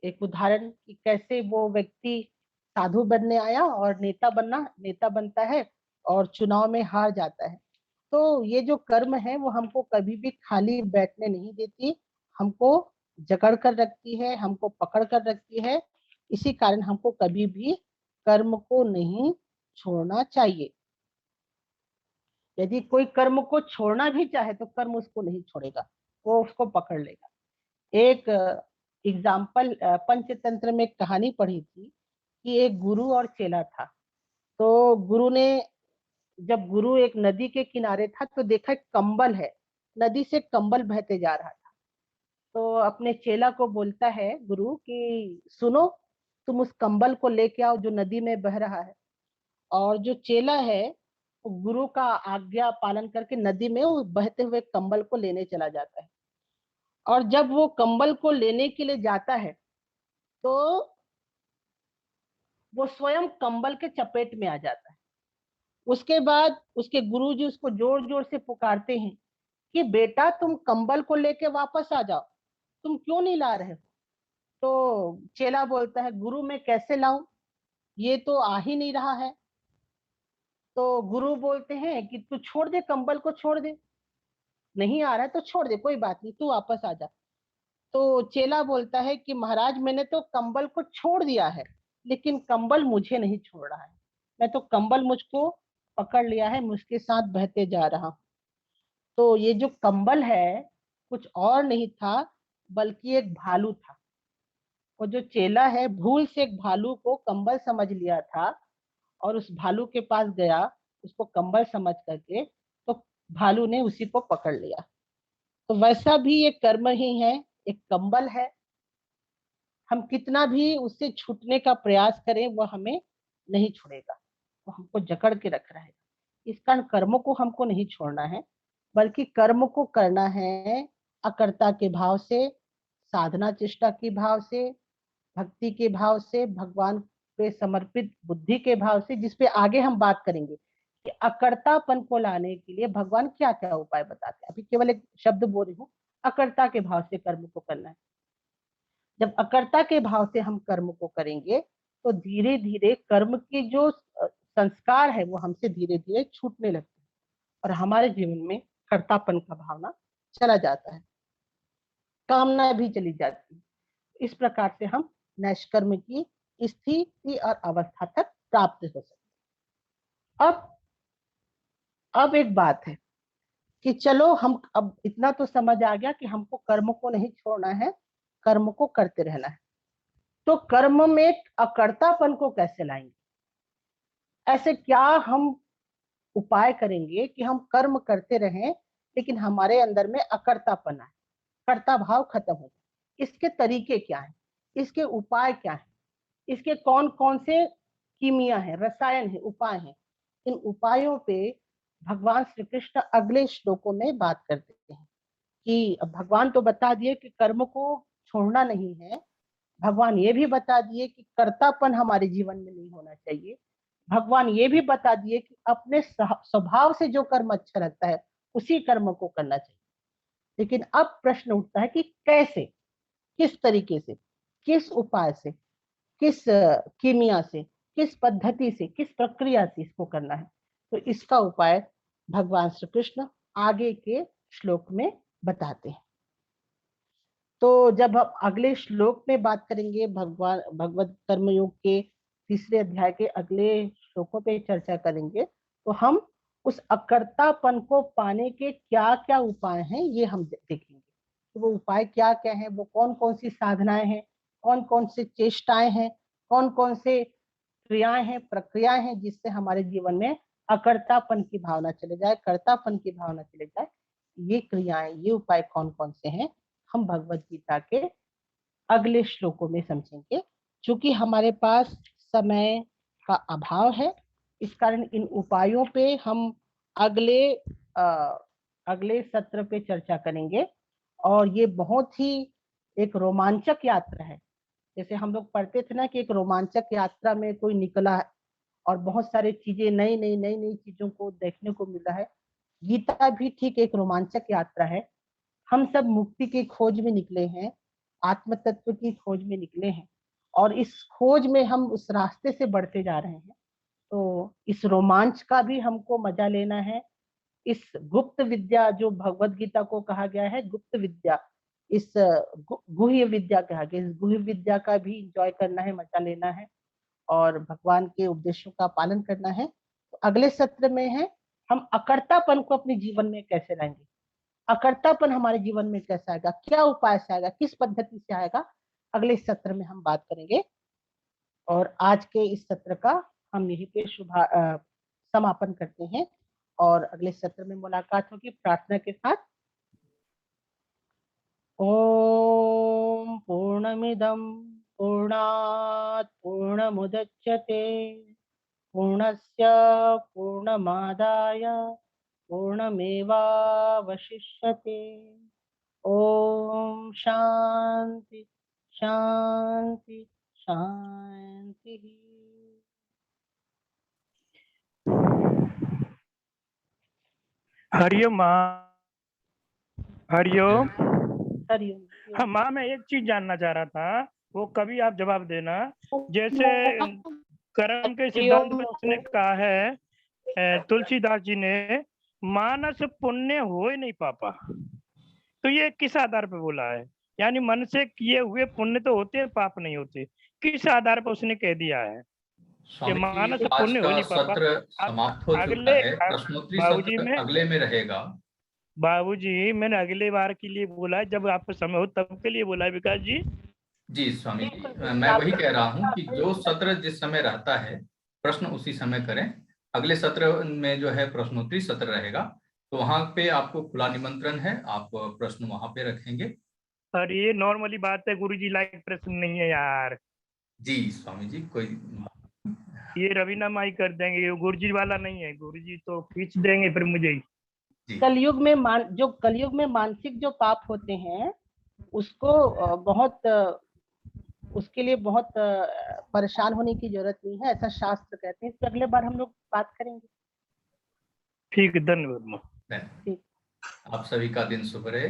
एक उदाहरण कि कैसे वो व्यक्ति साधु बनने आया और नेता बनता है, और चुनाव में हार जाता है। तो ये जो कर्म है वो हमको कभी भी खाली बैठने नहीं देती, हमको जकड़ कर रखती है, हमको पकड़ कर रखती है। इसी कारण हमको कभी भी कर्म को नहीं छोड़ना चाहिए। यदि कोई कर्म को छोड़ना भी चाहे तो कर्म उसको नहीं छोड़ेगा, वो उसको पकड़ लेगा। एक एग्जाम्पल पंचतंत्र में एक कहानी पढ़ी थी कि एक गुरु और चेला था। तो गुरु ने, जब गुरु एक नदी के किनारे था तो देखा एक कंबल है, नदी से कंबल बहते जा रहा था। तो अपने चेला को बोलता है गुरु कि सुनो, तुम उस कंबल को लेके आओ जो नदी में बह रहा है। और जो चेला है वो गुरु का आज्ञा पालन करके नदी में वो बहते हुए कंबल को लेने चला जाता है। और जब वो कंबल को लेने के लिए जाता है तो वो स्वयं कंबल के चपेट में आ जाता है। उसके बाद उसके गुरुजी उसको जोर जोर से पुकारते हैं कि बेटा तुम कंबल को लेके वापस आ जाओ, तुम क्यों नहीं ला रहे हो। तो चेला बोलता है गुरु मैं कैसे लाऊं, ये तो आ ही नहीं रहा है। तो गुरु बोलते हैं कि तू छोड़ दे, कंबल को छोड़ दे, नहीं आ रहा है तो छोड़ दे, कोई बात नहीं, तू वापस आ जा। तो चेला बोलता है कि महाराज मैंने तो कंबल को छोड़ दिया है, लेकिन कंबल मुझे नहीं छोड़ रहा है। मैं तो कंबल मुझको पकड़ लिया है, मुझके साथ बहते जा रहा हूँ। तो ये जो कंबल है कुछ और नहीं था बल्कि एक भालू था। वो जो चेला है भूल से एक भालू को कंबल समझ लिया था और उस भालू के पास गया, उसको कंबल समझ करके, तो भालू ने उसी को पकड़ लिया। तो वैसा भी ये कर्म ही है, एक कंबल है। हम कितना भी उससे छूटने का प्रयास करें वो हमें नहीं छोड़ेगा, वो हमको जकड़ के रख रहेगा। इस कारण कर्मों को हमको नहीं छोड़ना है, बल्कि कर्म को करना है अकर्ता के भाव से, साधना चेष्टा के भाव से, भक्ति के भाव से, भगवान पे समर्पित बुद्धि के भाव से, जिसपे आगे हम बात करेंगे कि अकर्तापन को लाने के लिए भगवान क्या क्या उपाय बताते हैं। अभी केवल एक शब्द बोल रही हूँ, अकर्ता के भाव से कर्म को करना है। जब अकर्ता के भाव से हम कर्म को करेंगे तो धीरे धीरे कर्म के जो संस्कार है वो हमसे धीरे धीरे छूटने लगते हैं और हमारे जीवन में कर्तापन का भावना चला जाता है, कामना भी चली जाती है। इस प्रकार से हम नैष्कर्म की स्थिति और अवस्था तक प्राप्त हो सकते हैं। अब एक बात है कि चलो हम अब इतना तो समझ आ गया कि हमको कर्म को नहीं छोड़ना है, कर्म को करते रहना है। तो कर्म में अकर्तापन को कैसे लाएंगे, ऐसे क्या हम उपाय करेंगे कि हम कर्म करते रहें लेकिन हमारे अंदर में अकर्तापन आए, कर्ता भाव खत्म हो जाए। इसके तरीके क्या है, इसके उपाय क्या है, इसके कौन कौन से कीमिया है, रसायन है, उपाय है। इन उपायों पे भगवान श्री कृष्ण अगले श्लोकों में बात करते हैं कि भगवान तो बता दिए कि कर्म को छोड़ना नहीं है, भगवान ये भी बता दिए कि कर्तापन हमारे जीवन में नहीं होना चाहिए, भगवान ये भी बता दिए कि अपने स्वभाव से जो कर्म अच्छा लगता है उसी कर्म को करना चाहिए। लेकिन अब प्रश्न उठता है कि कैसे, किस तरीके से, किस उपाय से, किस कीमिया से, किस पद्धति से, किस प्रक्रिया से इसको करना है। तो इसका उपाय भगवान श्री कृष्ण आगे के श्लोक में बताते हैं। तो जब हम अगले श्लोक में बात करेंगे, भगवान भगवत कर्मयोग के तीसरे अध्याय के अगले श्लोकों पे चर्चा करेंगे, तो हम उस अकर्तापन को पाने के क्या क्या उपाय हैं ये हम देखेंगे। तो वो उपाय क्या क्या हैं, वो कौन कौन सी साधनाएं हैं, कौन कौन से चेष्टाएं हैं, कौन कौन से क्रियाएं हैं, प्रक्रियाएं हैं, जिससे हमारे जीवन में अकर्तापन की भावना चले जाए, कर्तापन की भावना चले जाए। ये क्रियाएं, ये उपाय कौन कौन से हैं, हम भगवत गीता के अगले श्लोकों में समझेंगे। क्योंकि हमारे पास समय का अभाव है, इस कारण इन उपायों पे हम अगले अगले सत्र पे चर्चा करेंगे। और ये बहुत ही एक रोमांचक यात्रा है। जैसे हम लोग पढ़ते थे ना कि एक रोमांचक यात्रा में कोई निकला है और बहुत सारी चीजें, नई नई चीजों को देखने को मिला है। गीता भी ठीक एक रोमांचक यात्रा है। हम सब मुक्ति की खोज में निकले हैं, आत्म तत्व की खोज में निकले हैं और इस खोज में हम उस रास्ते से बढ़ते जा रहे हैं तो इस रोमांच का भी हमको मजा लेना है। इस गुप्त विद्या जो भगवत गीता को कहा गया है गुप्त विद्या, इस गुह्य विद्या कहा गया, इस गुह्य विद्या का भी इंजॉय करना है, मजा लेना है और भगवान के उपदेशों का पालन करना है। तो अगले सत्र में है हम अकर्तापन को अपने जीवन में कैसे लाएंगे, अकर्तापन हमारे जीवन में कैसे आएगा, क्या उपाय से आएगा, किस पद्धति से आएगा, अगले सत्र में हम बात करेंगे। और आज के इस सत्र का हम यहीं पे समापन करते हैं और अगले सत्र में मुलाकात होगी प्रार्थना के साथ। ओम पूर्णमिदं पूर्णात् पूर्णमुदच्यते पूर्णस्य पूर्णमादाय पूर्णमेवावशिष्यते। ओम शांति शांति शांति। हरिओम माँ। हरिओम। हरिओम। हाँ माँ, मैं एक चीज जानना चाह रहा था, वो कभी आप जवाब देना। जैसे कर्म के सिद्धांत में उसने कहा है तुलसीदास जी ने, मानस पुण्य हो ही नहीं पापा, तो ये किस आधार पे बोला है? यानी मन से किए हुए पुण्य तो होते हैं, पाप नहीं होते। किस आधार पर उसने कह दिया है कि मानस स्वामी जी, आज पुण्य हो का नहीं पापा? सत्र समाप्त हो चुका अगले है, प्रश्नोत्तरी बाबूजी सत्र में अगले में रहेगा। बाबूजी, मैंने अगले बार के लिए बोला है, जब आपको समय हो तब के लिए बोला है विकास जी। जी स्वामी जी, मैं वही कह रहा हूँ कि जो सत्र जिस समय रहता है प्रश्न उसी समय करें। अगले सत्र में जो है प्रश्नोत्तरी सत्र रहेगा, तो वहां पे आपको खुला निमंत्रण है, आप प्रश्न वहां पे रखेंगे। और ये नॉर्मली बात है, गुरुजी लाइक प्रश्न नहीं है यार। जी स्वामी जी, कोई ये रवीना माई कर देंगे, ये गुरुजी वाला नहीं है। गुरुजी तो खींच देंगे फिर मुझे ही। कलयुग में कलयुग में मानसिक जो पाप होते हैं उसको उसके लिए बहुत परेशान होने की जरूरत नहीं है, ऐसा शास्त्र कहते हैं। इसके अगले बार हम लोग बात करेंगे। ठीक है, धन्यवाद। आप सभी का दिन शुभ रहे।